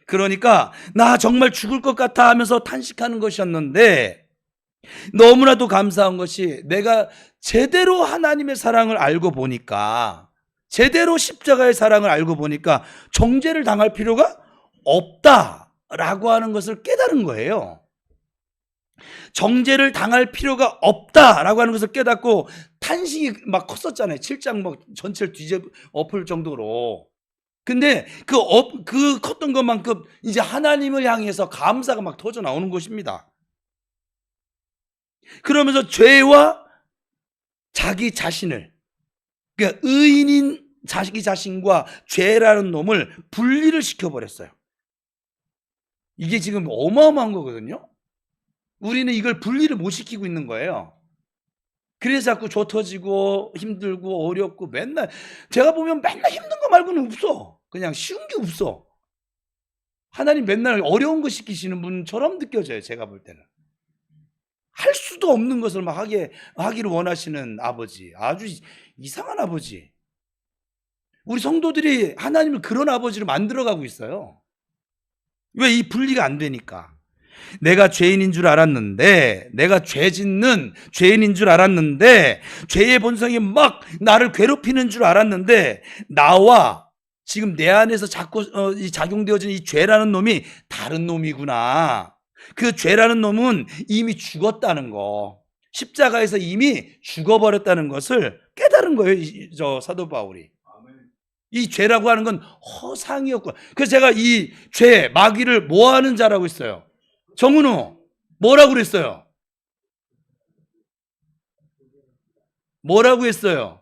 그러니까 나 정말 죽을 것 같아 하면서 탄식하는 것이었는데 너무나도 감사한 것이 내가 제대로 하나님의 사랑을 알고 보니까, 제대로 십자가의 사랑을 알고 보니까 정죄를 당할 필요가 없다라고 하는 것을 깨달은 거예요. 정죄를 당할 필요가 없다라고 하는 것을 깨닫고 탄식이 막 컸었잖아요. 7장 막 전체를 엎을 정도로. 근데 그 컸던 것만큼 이제 하나님을 향해서 감사가 막 터져 나오는 것입니다. 그러면서 죄와 자기 자신을, 그러니까 의인인 자기 자신과 죄라는 놈을 분리를 시켜버렸어요. 이게 지금 어마어마한 거거든요. 우리는 이걸 분리를 못 시키고 있는 거예요. 그래서 자꾸 조 터지고 힘들고 어렵고 맨날 제가 보면 맨날 힘든 거 말고는 없어. 그냥 쉬운 게 없어. 하나님 맨날 어려운 거 시키시는 분처럼 느껴져요. 제가 볼 때는. 할 수도 없는 것을 막 하기를 원하시는 아버지. 아주 이상한 아버지. 우리 성도들이 하나님을 그런 아버지로 만들어가고 있어요. 왜? 이 분리가 안 되니까. 내가 죄인인 줄 알았는데, 내가 죄 짓는 죄인인 줄 알았는데, 죄의 본성이 막 나를 괴롭히는 줄 알았는데, 나와 지금 내 안에서 자꾸 작용되어진 이 죄라는 놈이 다른 놈이구나. 그 죄라는 놈은 이미 죽었다는 거, 십자가에서 이미 죽어버렸다는 것을 깨달은 거예요, 저 사도 바울이. 이 죄라고 하는 건 허상이었고, 그래서 제가 이 죄, 마귀를 뭐 하는 자라고 했어요? 정은우, 뭐라고 그랬어요? 뭐라고 했어요?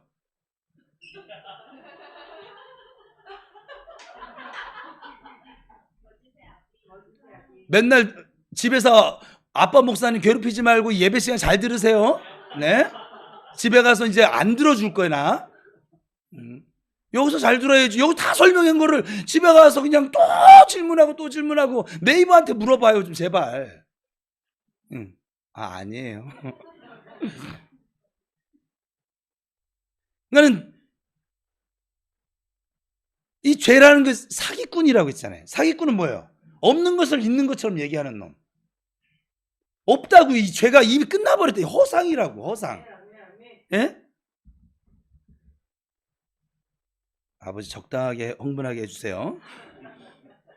맨날 집에서 아빠 목사님 괴롭히지 말고 예배 시간 잘 들으세요. 네? 집에 가서 이제 안 들어줄 거야, 나. 여기서 잘 들어야지. 여기 다 설명한 거를 집에 가서 그냥 또 질문하고 또 질문하고 네이버한테 물어봐요, 좀 제발. 아니에요. 나는 이 죄라는 게 사기꾼이라고 했잖아요. 사기꾼은 뭐예요? 없는 것을 있는 것처럼 얘기하는 놈. 없다고. 이 죄가 이미 끝나버렸대. 허상이라고, 허상. 예? 아버지 적당하게 흥분하게 해주세요.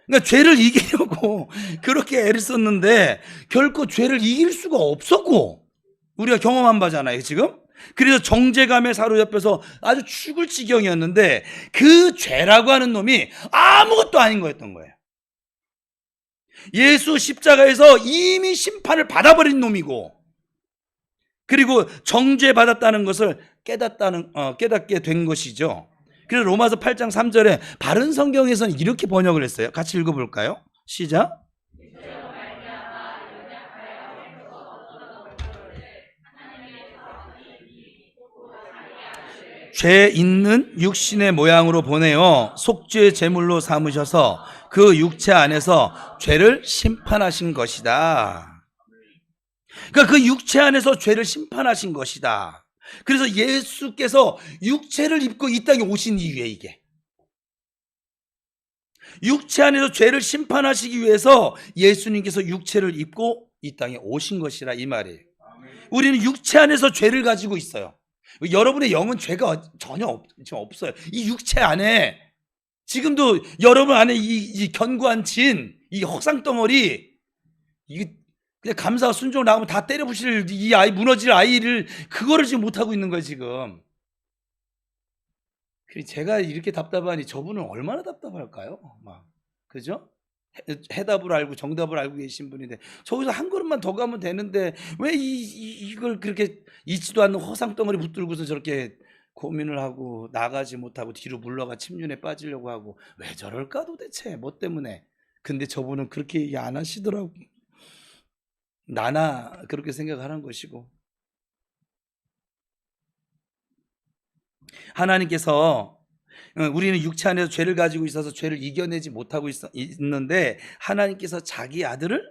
그러니까 죄를 이기려고 그렇게 애를 썼는데 결코 죄를 이길 수가 없었고, 우리가 경험한 바잖아요, 지금. 그래서 정죄감에 사로잡혀서 아주 죽을 지경이었는데 그 죄라고 하는 놈이 아무것도 아닌 거였던 거예요. 예수 십자가에서 이미 심판을 받아버린 놈이고, 그리고 정죄받았다는 것을 깨닫게 된 것이죠. 그래서 로마서 8장 3절에 바른 성경에서는 이렇게 번역을 했어요. 같이 읽어볼까요? 시작. 죄 있는 육신의 모양으로 보내어 속죄의 제물로 삼으셔서 그 육체 안에서 죄를 심판하신 것이다. 그러니까 그 육체 안에서 죄를 심판하신 것이다. 그래서 예수께서 육체를 입고 이 땅에 오신 이유에, 이게 육체 안에서 죄를 심판하시기 위해서 예수님께서 육체를 입고 이 땅에 오신 것이라, 이 말이에요. 우리는 육체 안에서 죄를 가지고 있어요. 여러분의 영은 죄가 전혀 없어요. 이 육체 안에 지금도 여러분 안에 이 견고한 진, 이 허상덩어리, 이게 그냥 감사와 순종을 나가면 다 때려 부실 이 아이, 무너질 아이를, 그거를 지금 못하고 있는 거예요, 지금. 제가 이렇게 답답하니 저분은 얼마나 답답할까요? 막, 그죠? 해답을 알고 정답을 알고 계신 분인데 저기서 한 걸음만 더 가면 되는데 왜 이걸 그렇게 있지도 않는 허상덩어리 붙들고서 저렇게 고민을 하고 나가지 못하고 뒤로 물러가 침륜에 빠지려고 하고, 왜 저럴까 도대체? 뭐 때문에? 근데 저분은 그렇게 얘기 안 하시더라고. 나나 그렇게 생각하는 것이고, 하나님께서, 우리는 육체 안에서 죄를 가지고 있어서 죄를 이겨내지 못하고 있는데 하나님께서 자기 아들을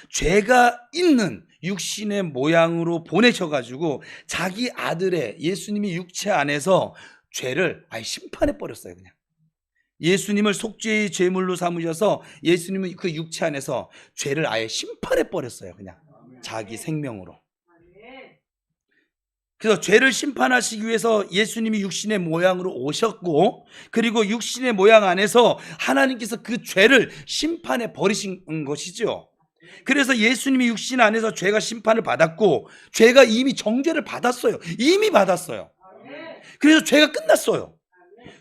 죄가 있는 육신의 모양으로 보내셔가지고 자기 아들의, 예수님이 육체 안에서 죄를 아예 심판해 버렸어요. 그냥 예수님을 속죄의 제물로 삼으셔서 예수님은 그 육체 안에서 죄를 아예 심판해 버렸어요. 그냥 자기 생명으로. 그래서 죄를 심판하시기 위해서 예수님이 육신의 모양으로 오셨고, 그리고 육신의 모양 안에서 하나님께서 그 죄를 심판해 버리신 것이죠. 그래서 예수님이 육신 안에서 죄가 심판을 받았고, 죄가 이미 정죄를 받았어요. 이미 받았어요. 그래서 죄가 끝났어요.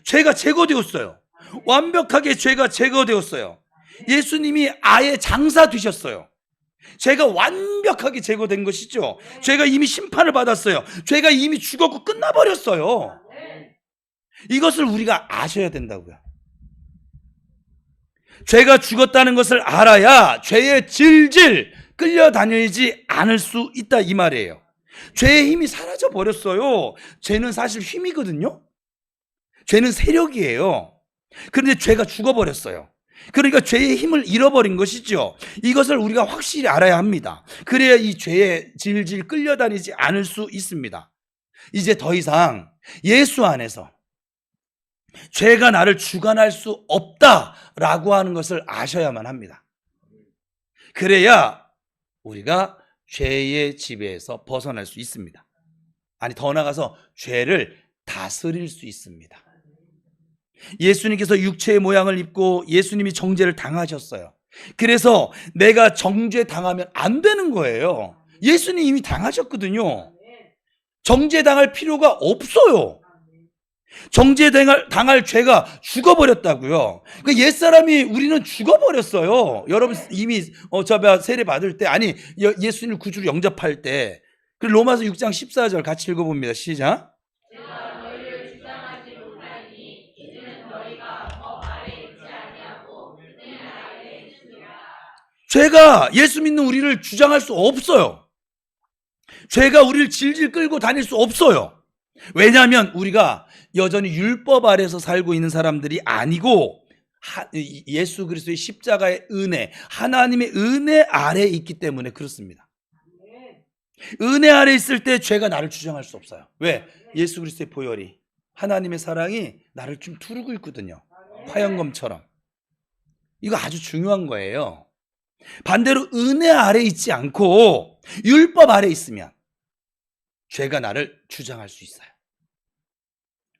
죄가 제거되었어요. 완벽하게 죄가 제거되었어요. 예수님이 아예 장사 되셨어요. 죄가 완벽하게 제거된 것이죠. 죄가 이미 심판을 받았어요. 죄가 이미 죽었고 끝나버렸어요. 이것을 우리가 아셔야 된다고요. 죄가 죽었다는 것을 알아야 죄에 질질 끌려다니지 않을 수 있다, 이 말이에요. 죄의 힘이 사라져 버렸어요. 죄는 사실 힘이거든요. 죄는 세력이에요. 그런데 죄가 죽어버렸어요. 그러니까 죄의 힘을 잃어버린 것이죠. 이것을 우리가 확실히 알아야 합니다. 그래야 이 죄에 질질 끌려다니지 않을 수 있습니다. 이제 더 이상 예수 안에서 죄가 나를 주관할 수 없다라고 하는 것을 아셔야만 합니다. 그래야 우리가 죄의 지배에서 벗어날 수 있습니다. 아니, 더 나아가서 죄를 다스릴 수 있습니다. 예수님께서 육체의 모양을 입고 예수님이 정죄를 당하셨어요. 그래서 내가 정죄 당하면 안 되는 거예요. 예수님 이미 당하셨거든요. 정죄 당할 필요가 없어요. 정죄 당할 죄가 죽어버렸다고요. 그 옛사람이 우리는 죽어버렸어요. 여러분 이미 세례 받을 때, 아니 예수님을 구주로 영접할 때. 그 로마서 6장 14절 같이 읽어봅니다. 시작. 죄가 예수 믿는 우리를 주장할 수 없어요. 죄가 우리를 질질 끌고 다닐 수 없어요. 왜냐하면 우리가 여전히 율법 아래에서 살고 있는 사람들이 아니고 예수 그리스도의 십자가의 은혜, 하나님의 은혜 아래에 있기 때문에 그렇습니다. 은혜 아래에 있을 때 죄가 나를 주장할 수 없어요. 왜? 예수 그리스도의 보혈이, 하나님의 사랑이 나를 좀 두르고 있거든요. 화영검처럼. 이거 아주 중요한 거예요. 반대로 은혜 아래에 있지 않고 율법 아래에 있으면 죄가 나를 주장할 수 있어요.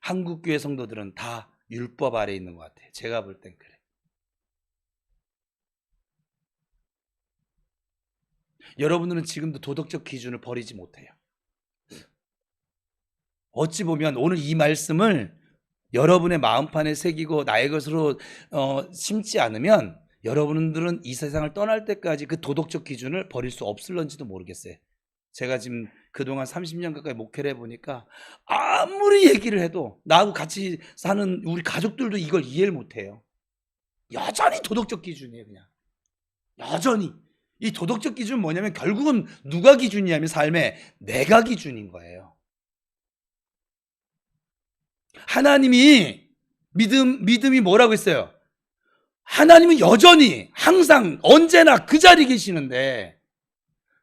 한국교회 성도들은 다 율법 아래에 있는 것 같아요. 제가 볼 땐 그래. 여러분들은 지금도 도덕적 기준을 버리지 못해요. 어찌 보면 오늘 이 말씀을 여러분의 마음판에 새기고 나의 것으로 심지 않으면 여러분들은 이 세상을 떠날 때까지 그 도덕적 기준을 버릴 수 없을런지도 모르겠어요. 제가 지금 그동안 30년 가까이 목회를 해보니까 아무리 얘기를 해도 나하고 같이 사는 우리 가족들도 이걸 이해를 못해요. 여전히 도덕적 기준이에요. 그냥 여전히. 이 도덕적 기준은 뭐냐면 결국은 누가 기준이냐면 삶에 내가 기준인 거예요. 하나님이 믿음이 뭐라고 했어요? 하나님은 여전히 항상 언제나 그 자리에 계시는데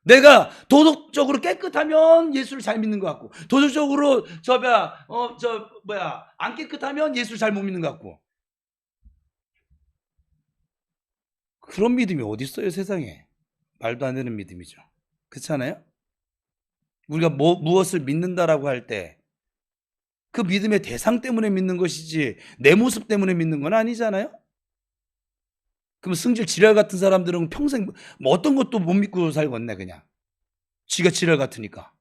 내가 도덕적으로 깨끗하면 예수를 잘 믿는 것 같고 도덕적으로 안 깨끗하면 예수를 잘 못 믿는 것 같고 그런 믿음이 어디 있어요 세상에. 말도 안 되는 믿음이죠. 그렇지 않아요? 우리가 무엇을 믿는다라고 할 때 그 믿음의 대상 때문에 믿는 것이지 내 모습 때문에 믿는 건 아니잖아요. 그럼 승질 지랄 같은 사람들은 평생 뭐 어떤 것도 못 믿고 살겠네. 그냥 지가 지랄 같으니까.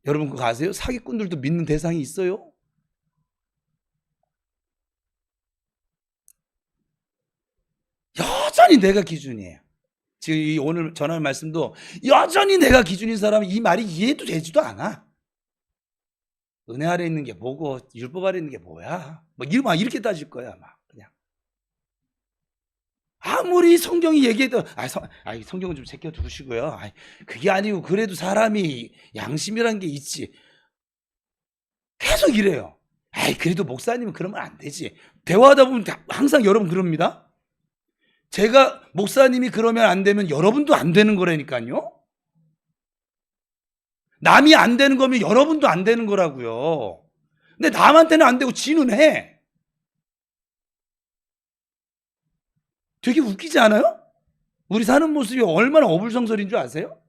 여러분 그거 아세요? 사기꾼들도 믿는 대상이 있어요. 여전히 내가 기준이에요. 지금 오늘 전할 말씀도 여전히 내가 기준인 사람은 이 말이 이해도 되지도 않아. 은혜 아래 있는 게 뭐고 율법 아래 있는 게 뭐야? 막 이렇게 따질 거야. 막 그냥 아무리 성경이 얘기해도 성경은 좀 제껴두시고요. 그게 아니고 그래도 사람이 양심이란 게 있지. 계속 이래요. 그래도 목사님은 그러면 안 되지. 대화하다 보면 항상 여러분 그럽니다. 제가 목사님이 그러면 안 되면 여러분도 안 되는 거라니까요. 남이 안 되는 거면 여러분도 안 되는 거라고요. 근데 남한테는 안 되고 지는 해. 되게 웃기지 않아요? 우리 사는 모습이 얼마나 어불성설인 줄 아세요?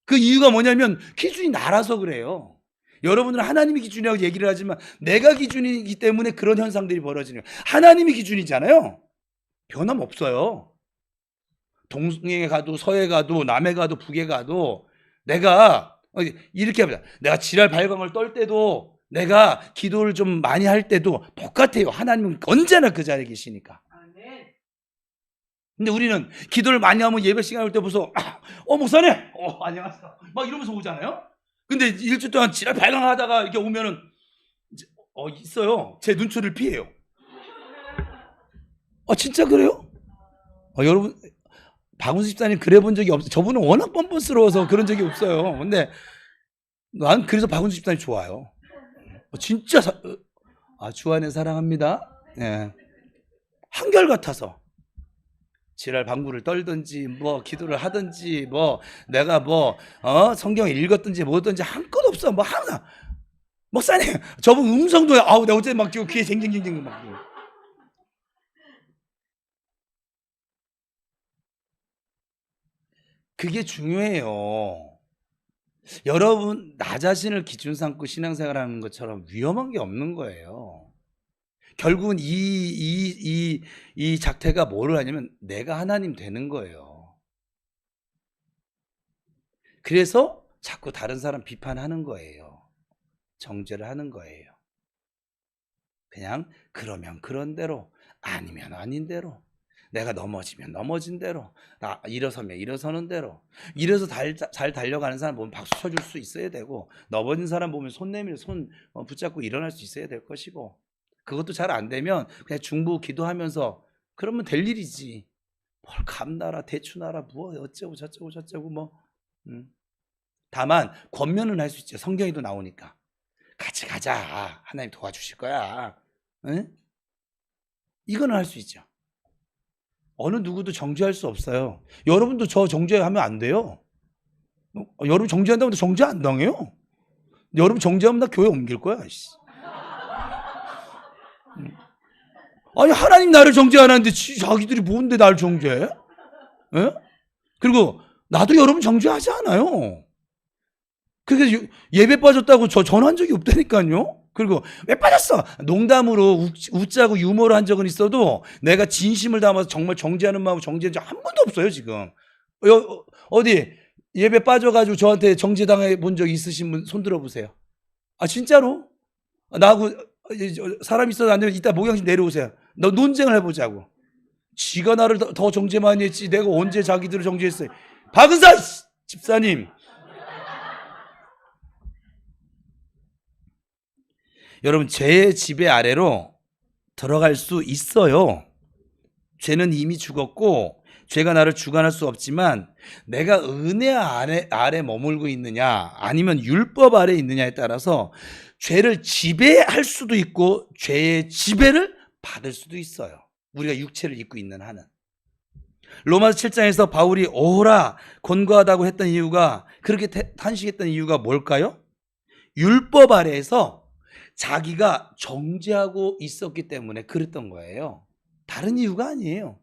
그 이유가 뭐냐면 기준이 나라서 그래요. 여러분들은 하나님이 기준이라고 얘기를 하지만 내가 기준이기 때문에 그런 현상들이 벌어지는 거예요. 하나님이 기준이잖아요. 변함없어요. 동성에 가도 서해 가도 남해 가도 북에 가도 내가 이렇게 합니다. 내가 지랄 발광을 떨 때도 내가 기도를 좀 많이 할 때도 똑같아요. 하나님은 언제나 그 자리에 계시니까. 근데 우리는 기도를 많이 하면 예배 시간 올 때 보서 목사님 안녕하세요 막 이러면서 오잖아요. 근데 일주일 동안 지랄 발광하다가 이렇게 오면은 있어요. 제 눈초리를 피해요. 진짜 그래요? 여러분 박운수 집사님 그래 본 적이 없어요. 저분은 워낙 뻔뻔스러워서 그런 적이 없어요. 근데 난 그래서 박운수 집사님 좋아요. 진짜 주 안에 사랑합니다. 예. 한결같아서 지랄 방구를 떨든지 뭐 기도를 하든지 뭐 내가 뭐 성경을 읽었든지 뭐든지 한 건 없어. 뭐 하나 목사님 저분 음성도 아우 내가 어제 막 귀에 쟁쟁쟁쟁 막 그게 중요해요. 여러분 나 자신을 기준 삼고 신앙생활하는 것처럼 위험한 게 없는 거예요. 결국은 이 작태가 뭐를 하냐면 내가 하나님 되는 거예요. 그래서 자꾸 다른 사람 비판하는 거예요. 정죄를 하는 거예요. 그냥 그러면 그런 대로 아니면 아닌 대로 내가 넘어지면 넘어진 대로 나 일어서면 일어서는 대로 이래서 잘 달려가는 사람 보면 박수 쳐줄 수 있어야 되고 넘어진 사람 보면 손 내밀어 손 붙잡고 일어날 수 있어야 될 것이고 그것도 잘 안 되면 그냥 중보 기도하면서 그러면 될 일이지 뭘 감나라 대추나라 뭐 어쩌고 저쩌고 뭐 다만 권면은 할 수 있죠. 성경에도 나오니까 같이 가자 하나님 도와주실 거야 응? 이거는 할 수 있죠. 어느 누구도 정죄할 수 없어요. 여러분도 저 정죄하면 안 돼요. 여러분 정죄한다고 정죄 안 당해요. 여러분 정죄하면 나 교회 옮길 거야. 아니 하나님 나를 정죄 안 하는데 자기들이 뭔데 나를 정죄해? 예? 그리고 나도 여러분 정죄하지 않아요. 그래서 예배 빠졌다고 저 전화한 적이 없다니까요. 그리고 왜 빠졌어? 농담으로 웃자고 유머로 한 적은 있어도 내가 진심을 담아서 정말 정죄하는 마음으로 정죄한 적 한 번도 없어요 지금. 어디 예배 빠져가지고 저한테 정죄당해 본 적 있으신 분 손 들어보세요. 아 진짜로? 나하고 사람 있어도 안 되면 이따 목양심 내려오세요. 너 논쟁을 해보자고. 지가 나를 더 정죄 많이 했지 내가 언제 자기들을 정죄했어요. 박은사 집사님. 여러분 죄의 지배 아래로 들어갈 수 있어요. 죄는 이미 죽었고 죄가 나를 주관할 수 없지만 내가 은혜 아래 머물고 있느냐 아니면 율법 아래 있느냐에 따라서 죄를 지배할 수도 있고 죄의 지배를 받을 수도 있어요. 우리가 육체를 입고 있는 한은. 로마서 7장에서 바울이 오호라 권고하다고 했던 이유가 그렇게 탄식했던 이유가 뭘까요? 율법 아래에서 자기가 정죄하고 있었기 때문에 그랬던 거예요. 다른 이유가 아니에요.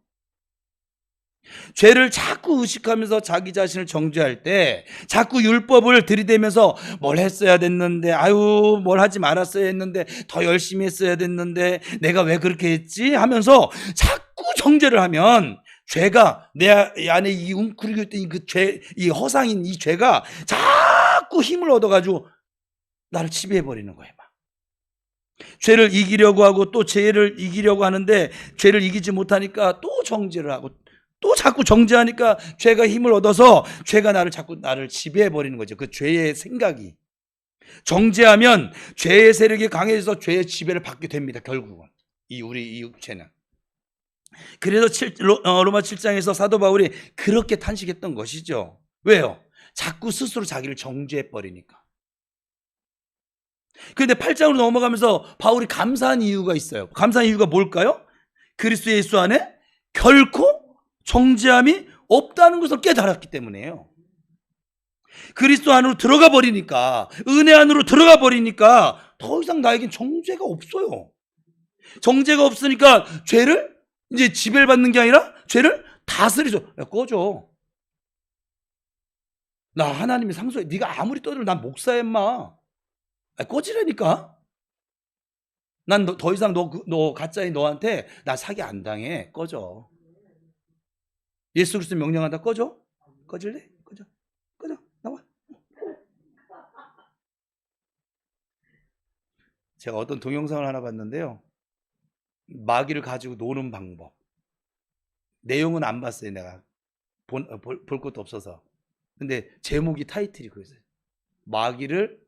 죄를 자꾸 의식하면서 자기 자신을 정죄할 때 자꾸 율법을 들이대면서 뭘 했어야 됐는데 아유 뭘 하지 말았어야 했는데 더 열심히 했어야 됐는데 내가 왜 그렇게 했지 하면서 자꾸 정죄를 하면 죄가 내 안에 이 웅크리고 있던 그 죄, 이 허상인 이 죄가 자꾸 힘을 얻어가지고 나를 지배해버리는 거예요. 죄를 이기려고 하고 또 죄를 이기려고 하는데 죄를 이기지 못하니까 또 정죄를 하고 또 자꾸 정죄하니까 죄가 힘을 얻어서 죄가 나를 지배해버리는 거죠. 그 죄의 생각이. 정죄하면 죄의 세력이 강해져서 죄의 지배를 받게 됩니다. 결국은 우리 이 육체는. 그래서 로마 7장에서 사도 바울이 그렇게 탄식했던 것이죠. 왜요? 자꾸 스스로 자기를 정죄해버리니까. 그런데 8장으로 넘어가면서 바울이 감사한 이유가 있어요. 감사한 이유가 뭘까요? 그리스도 예수 안에 결코 정죄함이 없다는 것을 깨달았기 때문이에요. 그리스도 안으로 들어가 버리니까, 은혜 안으로 들어가 버리니까 더 이상 나에겐 정죄가 없어요. 정죄가 없으니까 죄를 이제 지배를 받는 게 아니라 죄를 다스리죠. 야, 꺼져. 나 하나님이 상소해. 네가 아무리 떠들어 난 목사야 인마. 꺼지라니까. 난 더 이상 너 가짜인 너한테 나 사기 안 당해. 꺼져. 예수 그리스도 명령한다. 꺼져. 꺼질래? 꺼져. 나와. 제가 어떤 동영상을 하나 봤는데요. 마귀를 가지고 노는 방법. 내용은 안 봤어요. 내가 볼 것도 없어서. 근데 제목이 타이틀이 그랬어요. 마귀를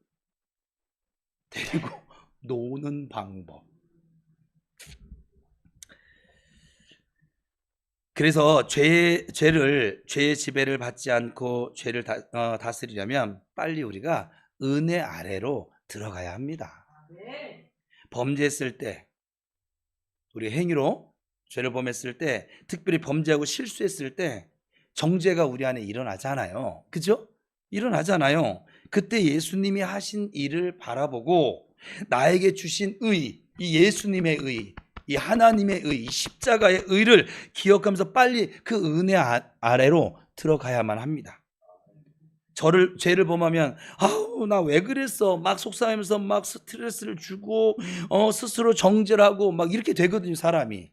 데리고 노는 방법. 그래서 죄의 지배를 받지 않고 죄를 다스리려면 빨리 우리가 은혜 아래로 들어가야 합니다. 범죄했을 때, 우리 행위로 죄를 범했을 때, 특별히 범죄하고 실수했을 때 정죄가 우리 안에 일어나잖아요. 그죠? 일어나잖아요. 그때 예수님이 하신 일을 바라보고 나에게 주신 의, 이 예수님의 의, 이 하나님의 의, 이 십자가의 의를 기억하면서 빨리 그 은혜 아래로 들어가야만 합니다. 죄를 범하면 아우 나 왜 그랬어 막 속상하면서 막 스트레스를 주고 스스로 정죄를 하고 막 이렇게 되거든요, 사람이.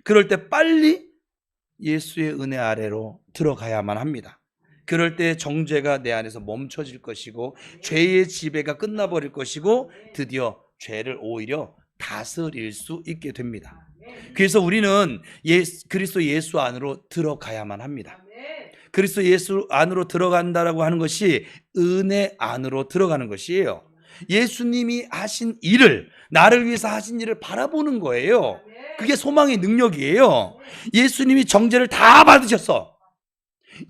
그럴 때 빨리 예수의 은혜 아래로 들어가야만 합니다. 그럴 때 정죄가 내 안에서 멈춰질 것이고 죄의 지배가 끝나버릴 것이고 드디어 죄를 오히려 다스릴 수 있게 됩니다. 그래서 우리는 그리스도 예수 안으로 들어가야만 합니다. 그리스도 예수 안으로 들어간다라고 하는 것이 은혜 안으로 들어가는 것이에요. 예수님이 하신 일을, 나를 위해서 하신 일을 바라보는 거예요. 그게 소망의 능력이에요. 예수님이 정죄를 다 받으셨어.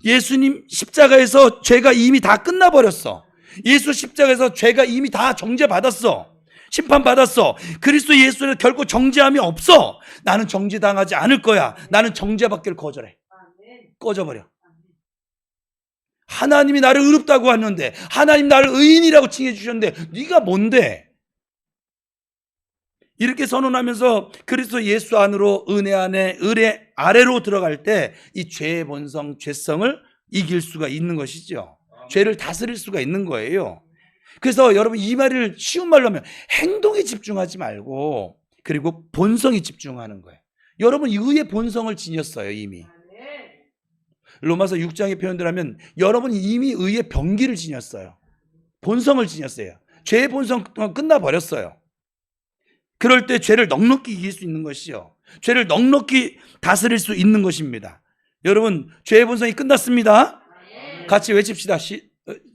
예수님 십자가에서 죄가 이미 다 끝나버렸어. 예수 십자가에서 죄가 이미 다 정죄받았어. 심판받았어. 그리스도 예수는 결코 정죄함이 없어. 나는 정죄당하지 않을 거야. 나는 정죄받기를 거절해. 꺼져버려. 하나님이 나를 의롭다고 하는데, 하나님 나를 의인이라고 칭해 주셨는데 네가 뭔데? 이렇게 선언하면서 그리스도 예수 안으로 은혜 아래로 들어갈 때 이 죄의 본성, 죄성을 이길 수가 있는 것이죠. 죄를 다스릴 수가 있는 거예요. 그래서 여러분 이 말을 쉬운 말로 하면 행동에 집중하지 말고 그리고 본성에 집중하는 거예요. 여러분 의의 본성을 지녔어요, 이미. 로마서 6장의 표현들 하면 여러분이 이미 의의 병기를 지녔어요. 본성을 지녔어요. 죄의 본성은 끝나버렸어요. 그럴 때 죄를 넉넉히 이길 수 있는 것이요, 죄를 넉넉히 다스릴 수 있는 것입니다. 여러분 죄의 본성이 끝났습니다. 같이 외칩시다.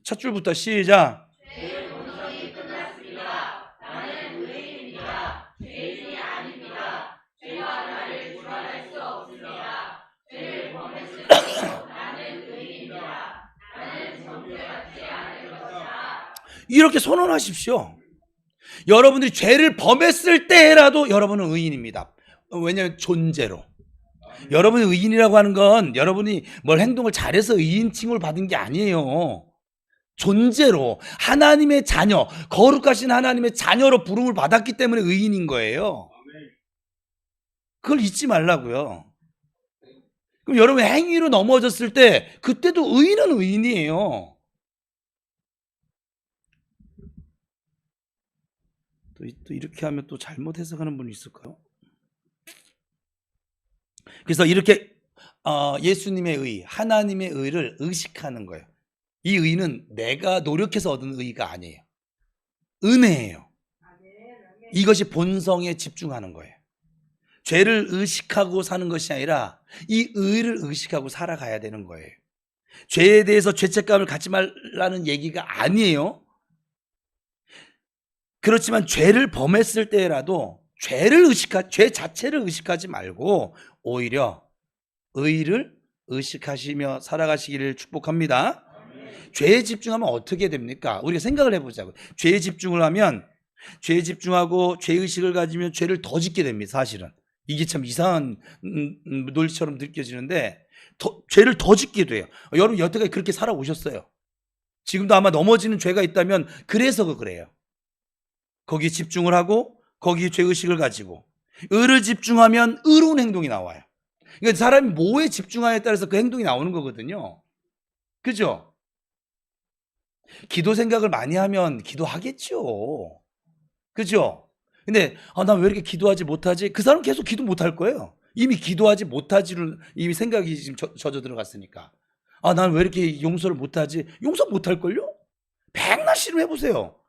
첫 줄부터 시작. 죄의 본성이 끝났습니다. 나는 의인입니다. 죄인이 아닙니다. 죄가 나를 주관할 수 없습니다. 죄를 범했을 때도 나는 의인입니다. 나는 정죄받지 않을 것이다. 이렇게 선언하십시오. 여러분들이 죄를 범했을 때라도 여러분은 의인입니다. 왜냐하면 존재로. 여러분이 의인이라고 하는 건 여러분이 뭘 행동을 잘해서 의인 칭을 받은 게 아니에요. 존재로 하나님의 자녀, 거룩하신 하나님의 자녀로 부름을 받았기 때문에 의인인 거예요. 그걸 잊지 말라고요. 그럼 여러분 행위로 넘어졌을 때 그때도 의인은 의인이에요. 또 이렇게 하면 또 잘못 해석하는 분이 있을까요? 그래서 이렇게 예수님의 의, 하나님의 의를 의식하는 거예요. 이 의는 내가 노력해서 얻은 의가 아니에요. 은혜예요. 이것이 본성에 집중하는 거예요. 죄를 의식하고 사는 것이 아니라 이 의를 의식하고 살아가야 되는 거예요. 죄에 대해서 죄책감을 갖지 말라는 얘기가 아니에요. 그렇지만 죄를 범했을 때라도 죄 자체를 의식하지 말고 오히려 의를 의식하시며 살아가시기를 축복합니다. 죄에 집중하면 어떻게 됩니까? 우리가 생각을 해보자고요. 죄에 집중을 하면, 죄에 집중하고 죄의식을 가지면 죄를 더 짓게 됩니다. 사실은 이게 참 이상한 논리처럼 느껴지는데 죄를 더 짓게 돼요. 여러분 여태까지 그렇게 살아오셨어요. 지금도 아마 넘어지는 죄가 있다면 그래서 그래요. 거기에 집중을 하고 거기에 죄의식을 가지고 의를 집중하면 의로운 행동이 나와요. 그러니까 사람이 뭐에 집중하냐에 따라서 그 행동이 나오는 거거든요. 그죠? 기도 생각을 많이 하면 기도하겠죠. 그죠? 근데 난 왜 이렇게 기도하지 못하지? 그 사람은 계속 기도 못할 거예요. 이미 기도하지 못하지로 이미 생각이 지금 젖어 들어갔으니까. 난 왜 이렇게 용서를 못하지? 용서 못할걸요? 백날 씨름해보세요.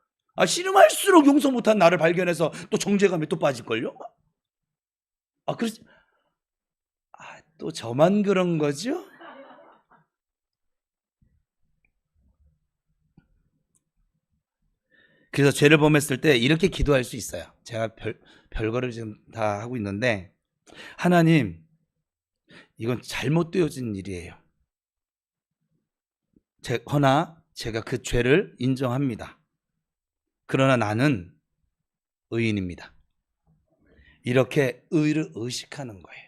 씨름할수록 용서 못한 나를 발견해서 또 정죄감에 또 빠질걸요? 그렇지. 또 저만 그런 거죠? 그래서 죄를 범했을 때 이렇게 기도할 수 있어요. 제가 별거를 지금 다 하고 있는데, 하나님, 이건 잘못되어진 일이에요. 허나 제가 그 죄를 인정합니다. 그러나 나는 의인입니다. 이렇게 의를 의식하는 거예요.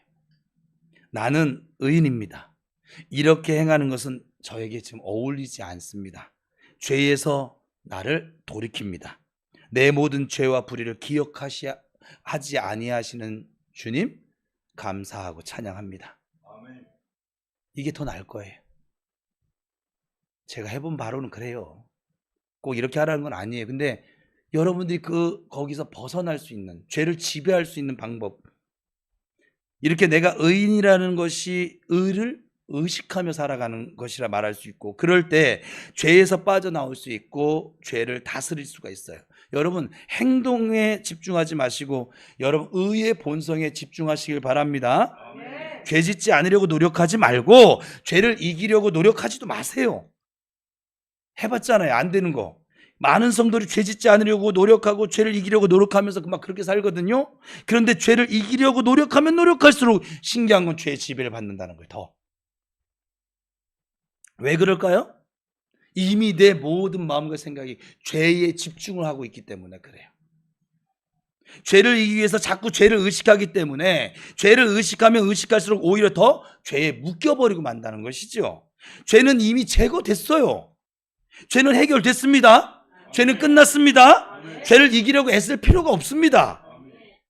나는 의인입니다. 이렇게 행하는 것은 저에게 지금 어울리지 않습니다. 죄에서 나를 돌이킵니다. 내 모든 죄와 불의를 하지 아니하시는 주님 감사하고 찬양합니다. 이게 더 나을 거예요. 제가 해본 바로는 그래요. 꼭 이렇게 하라는 건 아니에요. 근데 여러분들이 거기서 벗어날 수 있는, 죄를 지배할 수 있는 방법, 이렇게 내가 의인이라는 것이 의를 의식하며 살아가는 것이라 말할 수 있고, 그럴 때 죄에서 빠져나올 수 있고 죄를 다스릴 수가 있어요. 여러분, 행동에 집중하지 마시고 여러분 의의 본성에 집중하시길 바랍니다. 죄 짓지 않으려고 노력하지 말고 죄를 이기려고 노력하지도 마세요. 해봤잖아요. 안 되는 거. 많은 성도들이 죄 짓지 않으려고 노력하고 죄를 이기려고 노력하면서 막 그렇게 살거든요. 그런데 죄를 이기려고 노력하면 노력할수록 신기한 건 죄의 지배를 받는다는 거예요. 더. 왜 그럴까요? 이미 내 모든 마음과 생각이 죄에 집중을 하고 있기 때문에 그래요. 죄를 이기기 위해서 자꾸 죄를 의식하기 때문에 죄를 의식하면 의식할수록 오히려 더 죄에 묶여버리고 만다는 것이죠. 죄는 이미 제거됐어요. 죄는 해결됐습니다. 죄는 끝났습니다. 죄를 이기려고 애쓸 필요가 없습니다.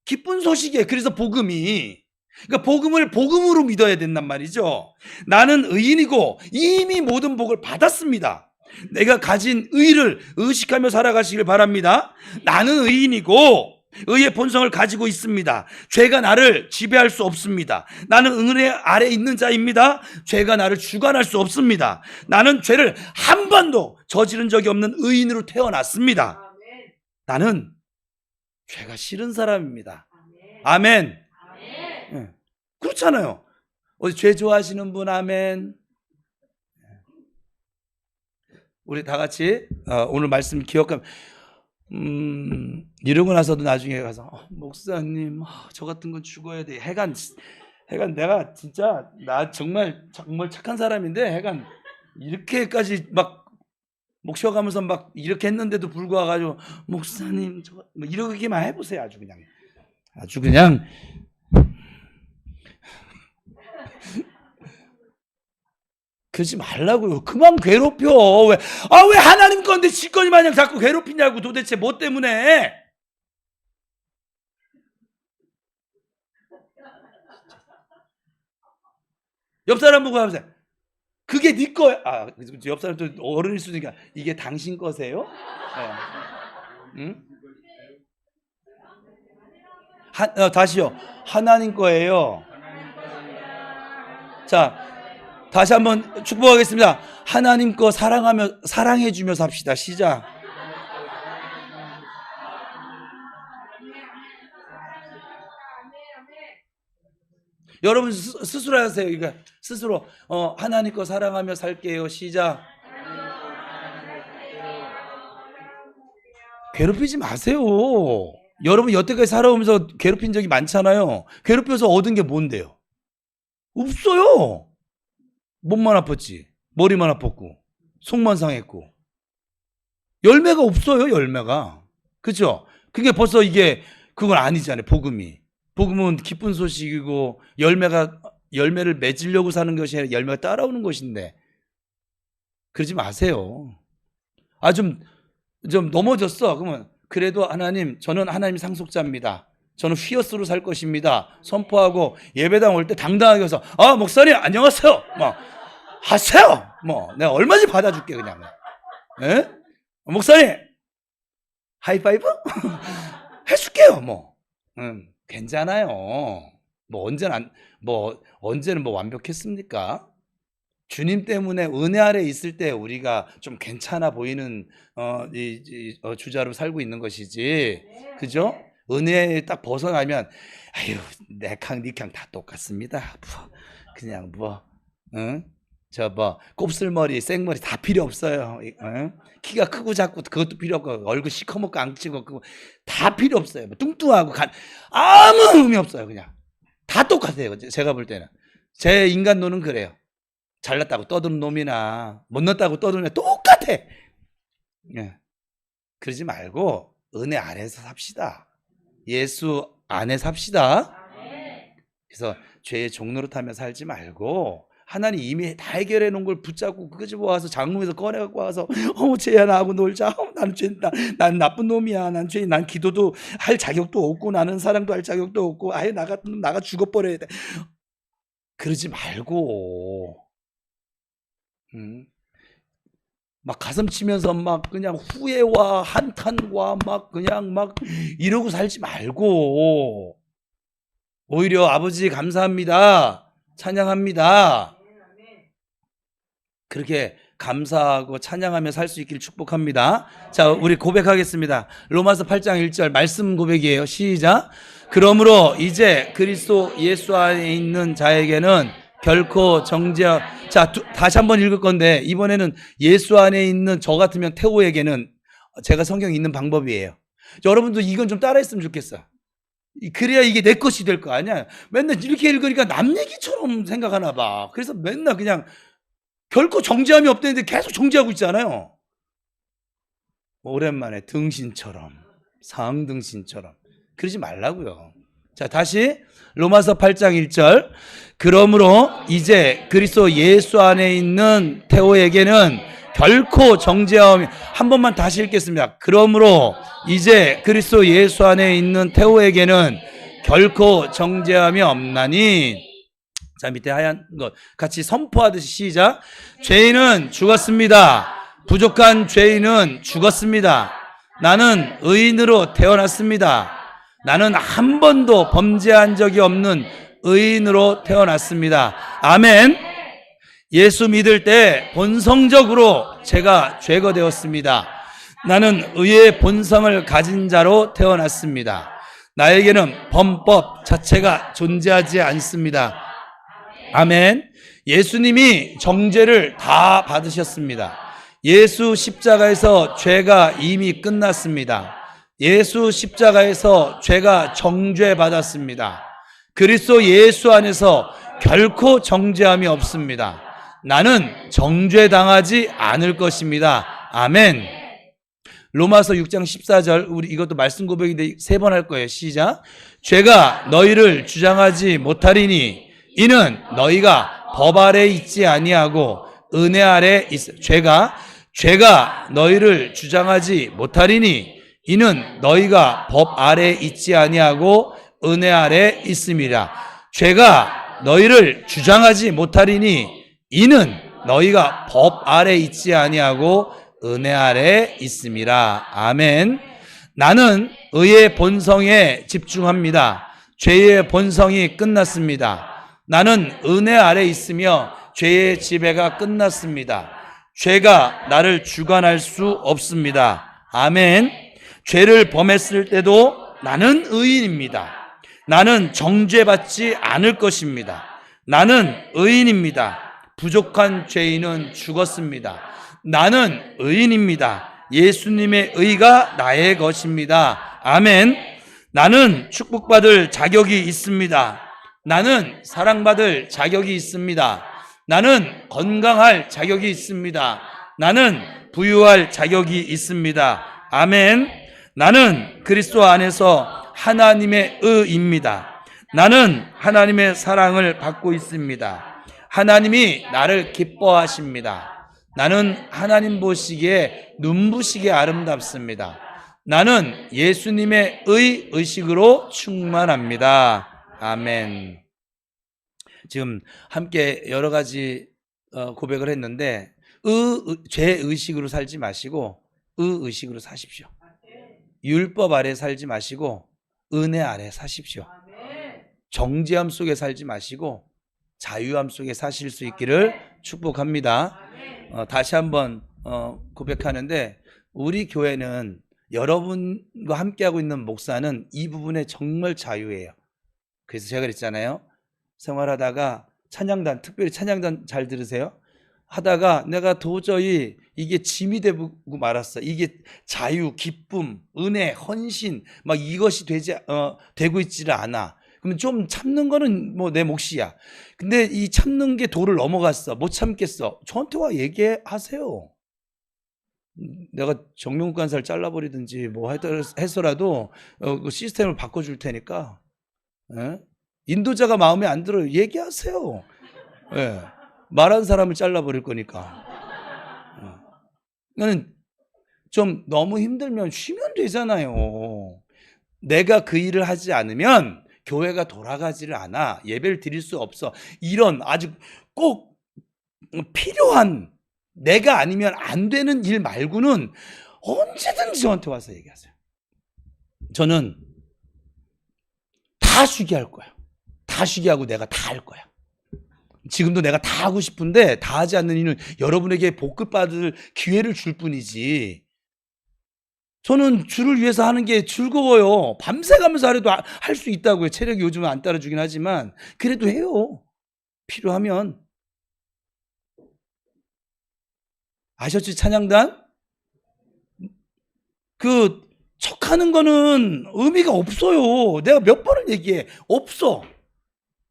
기쁜 소식이에요. 그래서 그러니까 복음을 복음으로 믿어야 된단 말이죠. 나는 의인이고 이미 모든 복을 받았습니다. 내가 가진 의를 의식하며 살아가시길 바랍니다. 나는 의인이고 의의 본성을 가지고 있습니다. 죄가 나를 지배할 수 없습니다. 나는 은혜 아래 있는 자입니다. 죄가 나를 주관할 수 없습니다. 나는 죄를 한 번도 저지른 적이 없는 의인으로 태어났습니다. 나는 죄가 싫은 사람입니다. 아멘. 네. 그렇잖아요. 어디 죄 좋아하시는 분 아멘. 우리 다 같이 오늘 말씀 기억하면 이러고 나서도 나중에 가서 목사님 저 같은 건 죽어야 돼. 해간 내가 진짜 나 정말 착한 사람인데 해간 이렇게까지 막 목 쉬어가면서 막 이렇게 했는데도 불구하고 목사님 뭐 이러기만 해보세요. 아주 그냥 그러지 말라고요. 그만 괴롭혀. 왜 하나님 건데 지 거니 마냥 자꾸 괴롭히냐고. 도대체 뭐 때문에? 옆 사람 보고 하면서 그게 네 거야. 옆 사람도 어른일 수도 있으니까 이게 당신 거세요? 네. 응? 다시요. 하나님 거예요. 자, 다시 한번 축복하겠습니다. 하나님 거 사랑해주며 삽시다. 시작. 여러분 스스로 하세요. 그러니까 스스로 하나님 거 사랑하며 살게요. 시작. 괴롭히지 마세요. 여러분 여태까지 살아오면서 괴롭힌 적이 많잖아요. 괴롭혀서 얻은 게 뭔데요? 없어요. 몸만 아팠지, 머리만 아팠고, 속만 상했고, 열매가 없어요. 열매가. 그렇죠? 그게 벌써 그건 아니잖아요. 복음은 기쁜 소식이고 열매를 맺으려고 사는 것이 아니라 열매가 따라오는 것인데 그러지 마세요. 좀 넘어졌어. 그러면 그래도 하나님, 저는 하나님 상속자입니다. 저는 휘어스로 살 것입니다. 선포하고 예배당 올 때 당당하게 해서 목사님 안녕하세요. 하세요. 내가 얼마든지 받아줄게 그냥. 에? 목사님 하이파이브 해줄게요. 괜찮아요. 언제는 완벽했습니까? 주님 때문에 은혜 아래 있을 때 우리가 좀 괜찮아 보이는 주자로 살고 있는 것이지, 그죠? 은혜에 딱 벗어나면 내 캉 니 캉 다 똑같습니다. 그냥 응? 곱슬머리 생머리 다 필요 없어요. 응? 키가 크고 작고 그것도 필요 없고 얼굴 시커멓고 앙치고 그거 다 필요 없어요. 뚱뚱하고 아무 의미 없어요. 그냥 다 똑같아요. 제가 볼 때는 제 인간론은 그래요. 잘났다고 떠드는 놈이나 못났다고 떠드는 애 똑같아. 그러지 말고 은혜 아래에서 삽시다. 예수 안에 삽시다. 그래서 죄의 종노릇 하며 살지 말고 하나님 이미 다 해결해 놓은 걸 붙잡고 그거 집어와서 장롱에서 꺼내갖고 와서 죄야 나하고 놀자. 난 나쁜 놈이야. 난 기도도 할 자격도 없고 나는 사랑도 할 자격도 없고 아예 나가 죽어버려야 돼. 그러지 말고 막 가슴 치면서 막 그냥 후회와 한탄과 막 그냥 막 이러고 살지 말고 오히려 아버지 감사합니다. 찬양합니다. 그렇게 감사하고 찬양하며 살 수 있기를 축복합니다. 자, 우리 고백하겠습니다. 로마서 8장 1절 말씀 고백이에요. 시작. 그러므로 이제 그리스도 예수 안에 있는 자에게는 결코 자, 다시 한번 읽을 건데 이번에는 예수 안에 있는 저 같으면 태호에게는 제가 성경 읽는 방법이에요. 여러분도 이건 좀 따라했으면 좋겠어. 그래야 이게 내 것이 될 거 아니야. 맨날 이렇게 읽으니까 남 얘기처럼 생각하나 봐. 그래서 맨날 그냥 결코 정죄함이 없다는데 계속 정죄하고 있잖아요. 오랜만에 등신처럼, 상등신처럼. 그러지 말라고요. 자, 다시 로마서 8장 1절. 그러므로 이제 그리스도 예수 안에 있는 태호에게는 결코 정죄함이, 한 번만 다시 읽겠습니다. 그러므로 이제 그리스도 예수 안에 있는 태호에게는 결코 정죄함이 없나니. 자, 밑에 하얀 것 같이 선포하듯이 시작. 죄인은 죽었습니다. 부족한 죄인은 죽었습니다. 나는 의인으로 태어났습니다. 나는 한 번도 범죄한 적이 없는 의인으로 태어났습니다. 아멘. 예수 믿을 때 본성적으로 제가 죄가 되었습니다. 나는 의의 본성을 가진 자로 태어났습니다. 나에게는 범법 자체가 존재하지 않습니다. 아멘. 예수님이 정죄를 다 받으셨습니다. 예수 십자가에서 죄가 이미 끝났습니다. 예수 십자가에서 죄가 정죄받았습니다. 그리스도 예수 안에서 결코 정죄함이 없습니다. 나는 정죄당하지 않을 것입니다. 아멘. 로마서 6장 14절, 우리 이것도 말씀 고백인데 3번 할 거예요. 시작. 죄가 너희를 주장하지 못하리니 이는 너희가 법 아래 있지 아니하고 은혜 아래 있어. 죄가 너희를 주장하지 못하리니 이는 너희가 법 아래 있지 아니하고 은혜 아래 있음이라. 죄가 너희를 주장하지 못하리니 이는 너희가 법 아래 있지 아니하고 은혜 아래 있음이라. 아멘. 나는 의의 본성에 집중합니다. 죄의 본성이 끝났습니다. 나는 은혜 아래 있으며 죄의 지배가 끝났습니다. 죄가 나를 주관할 수 없습니다. 아멘. 죄를 범했을 때도 나는 의인입니다. 나는 정죄받지 않을 것입니다. 나는 의인입니다. 부족한 죄인은 죽었습니다. 나는 의인입니다. 예수님의 의가 나의 것입니다. 아멘. 나는 축복받을 자격이 있습니다. 나는 사랑받을 자격이 있습니다. 나는 건강할 자격이 있습니다. 나는 부유할 자격이 있습니다. 아멘. 나는 그리스도 안에서 하나님의 의입니다. 나는 하나님의 사랑을 받고 있습니다. 하나님이 나를 기뻐하십니다. 나는 하나님 보시기에 눈부시게 아름답습니다. 나는 예수님의 의식으로 충만합니다. 아멘. 지금 함께 여러 가지 고백을 했는데 죄의식으로 살지 마시고 의의식으로 사십시오. 율법 아래 살지 마시고 은혜 아래 사십시오. 정죄함 속에 살지 마시고 자유함 속에 사실 수 있기를 축복합니다. 다시 한번 고백하는데 우리 교회는 여러분과 함께하고 있는 목사는 이 부분에 정말 자유해요. 그래서 제가 그랬잖아요. 생활하다가 찬양단, 특별히 찬양단 잘 들으세요. 하다가 내가 도저히 이게 짐이 되고 말았어. 이게 자유, 기쁨, 은혜, 헌신 막 이것이 되고 있지를 않아. 그러면 좀 참는 거는 뭐 내 몫이야. 근데 이 참는 게 도를 넘어갔어. 못 참겠어. 저한테 와 얘기하세요. 내가 정형관살 잘라버리든지 뭐 해서라도 그 시스템을 바꿔줄 테니까. 예? 인도자가 마음에 안 들어요. 얘기하세요. 예. 말한 사람을 잘라버릴 거니까. 나는 좀 너무 힘들면 쉬면 되잖아요. 내가 그 일을 하지 않으면 교회가 돌아가지를 않아. 예배를 드릴 수 없어. 이런 아주 꼭 필요한, 내가 아니면 안 되는 일 말고는 언제든지 저한테 와서 얘기하세요. 저는 다 쉬게 할 거야. 다 쉬게 하고 내가 다 할 거야. 지금도 내가 다 하고 싶은데 다 하지 않는 이유는 여러분에게 복급받을 기회를 줄 뿐이지. 저는 주를 위해서 하는 게 즐거워요. 밤새 가면서 하려도 할 수 있다고요. 체력이 요즘은 안 따라주긴 하지만 그래도 해요. 필요하면. 아셨지, 찬양단? 그 척하는 거는 의미가 없어요. 내가 몇 번을 얘기해. 없어.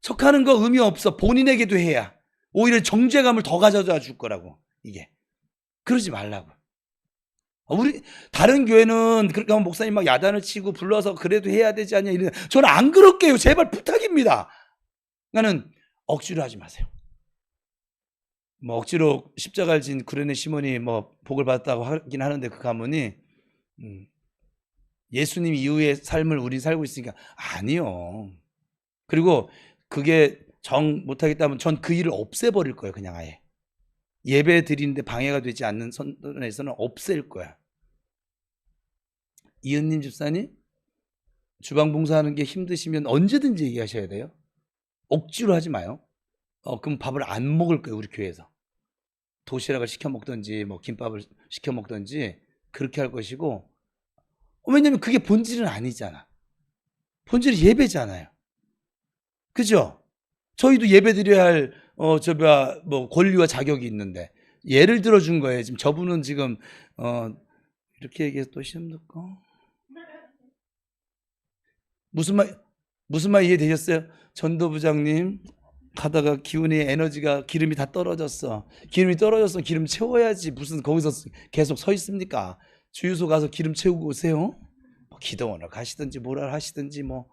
척하는 거 의미 없어. 본인에게도 해야. 오히려 정죄감을 더 가져다 줄 거라고. 이게. 그러지 말라고. 우리 다른 교회는 그렇게 하면 목사님 막 야단을 치고 불러서 그래도 해야 되지 않냐 이런. 저는 안 그럴게요. 제발 부탁입니다. 나는 억지로 하지 마세요. 뭐 억지로 십자가를 진 구레네 시몬이 뭐 복을 받았다고 하긴 하는데 그 가문이 예수님 이후의 삶을 우리 살고 있으니까 아니요. 그리고 그게 정 못하겠다면 전 그 일을 없애버릴 거예요. 그냥 아예. 예배 드리는데 방해가 되지 않는 선에서는 없앨 거야. 이은님 집사님, 주방 봉사하는 게 힘드시면 언제든지 얘기하셔야 돼요. 억지로 하지 마요. 그럼 밥을 안 먹을 거예요. 우리 교회에서. 도시락을 시켜 먹든지 뭐 김밥을 시켜 먹든지 그렇게 할 것이고. 왜냐면 그게 본질은 아니잖아. 본질이 예배잖아요. 그죠? 저희도 예배 드려야 할 뭐 권리와 자격이 있는데 예를 들어 준 거예요. 지금 저분은 지금 이렇게 얘기해서 또 시험 듣고 무슨 말 이해되셨어요? 전도부장님 가다가 기운이 에너지가 기름이 다 떨어졌어. 기름이 떨어졌어. 기름 채워야지. 무슨 거기서 계속 서 있습니까? 주유소 가서 기름 채우고 오세요. 뭐 기도원을 가시든지 뭐라 하시든지 뭐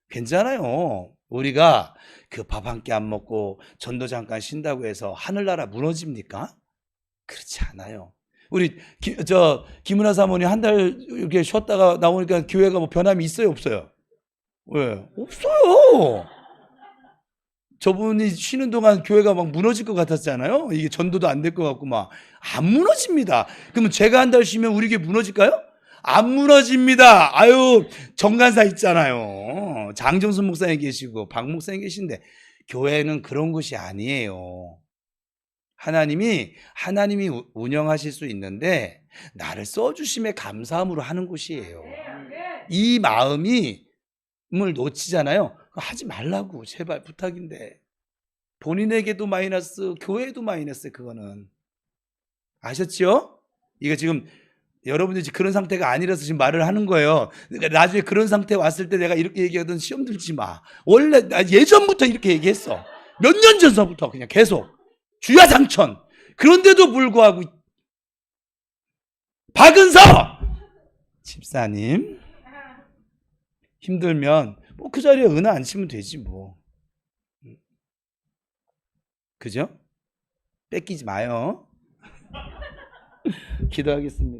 괜찮아요. 우리가 그 밥 한 끼 안 먹고 전도 잠깐 쉰다고 해서 하늘나라 무너집니까? 그렇지 않아요. 우리 김은하 사모님 한 달 이렇게 쉬었다가 나오니까 교회가 뭐 변함이 있어요, 없어요? 왜? 없어요. 저분이 쉬는 동안 교회가 막 무너질 것 같았잖아요. 이게 전도도 안 될 것 같고 막 안 무너집니다. 그러면 제가 한 달 쉬면 우리 교회 무너질까요? 안 무너집니다. 아유, 정간사 있잖아요. 장정순 목사님 계시고 박 목사님 계신데 교회는 그런 곳이 아니에요. 하나님이 운영하실 수 있는데 나를 써주심에 감사함으로 하는 곳이에요. 이 마음을 놓치잖아요. 하지 말라고 제발 부탁인데. 본인에게도 마이너스, 교회에도 마이너스. 그거는 아셨죠? 이거 지금 여러분들이 그런 상태가 아니라서 지금 말을 하는 거예요. 나중에 그런 상태 왔을 때 내가 이렇게 얘기하던 시험 들지 마. 원래 예전부터 이렇게 얘기했어. 몇 년 전서부터 그냥 계속 주야장천. 그런데도 불구하고 박은서 집사님 힘들면 뭐 그 자리에 은혜 안 치면 되지 뭐. 그죠? 뺏기지 마요. 기도하겠습니다.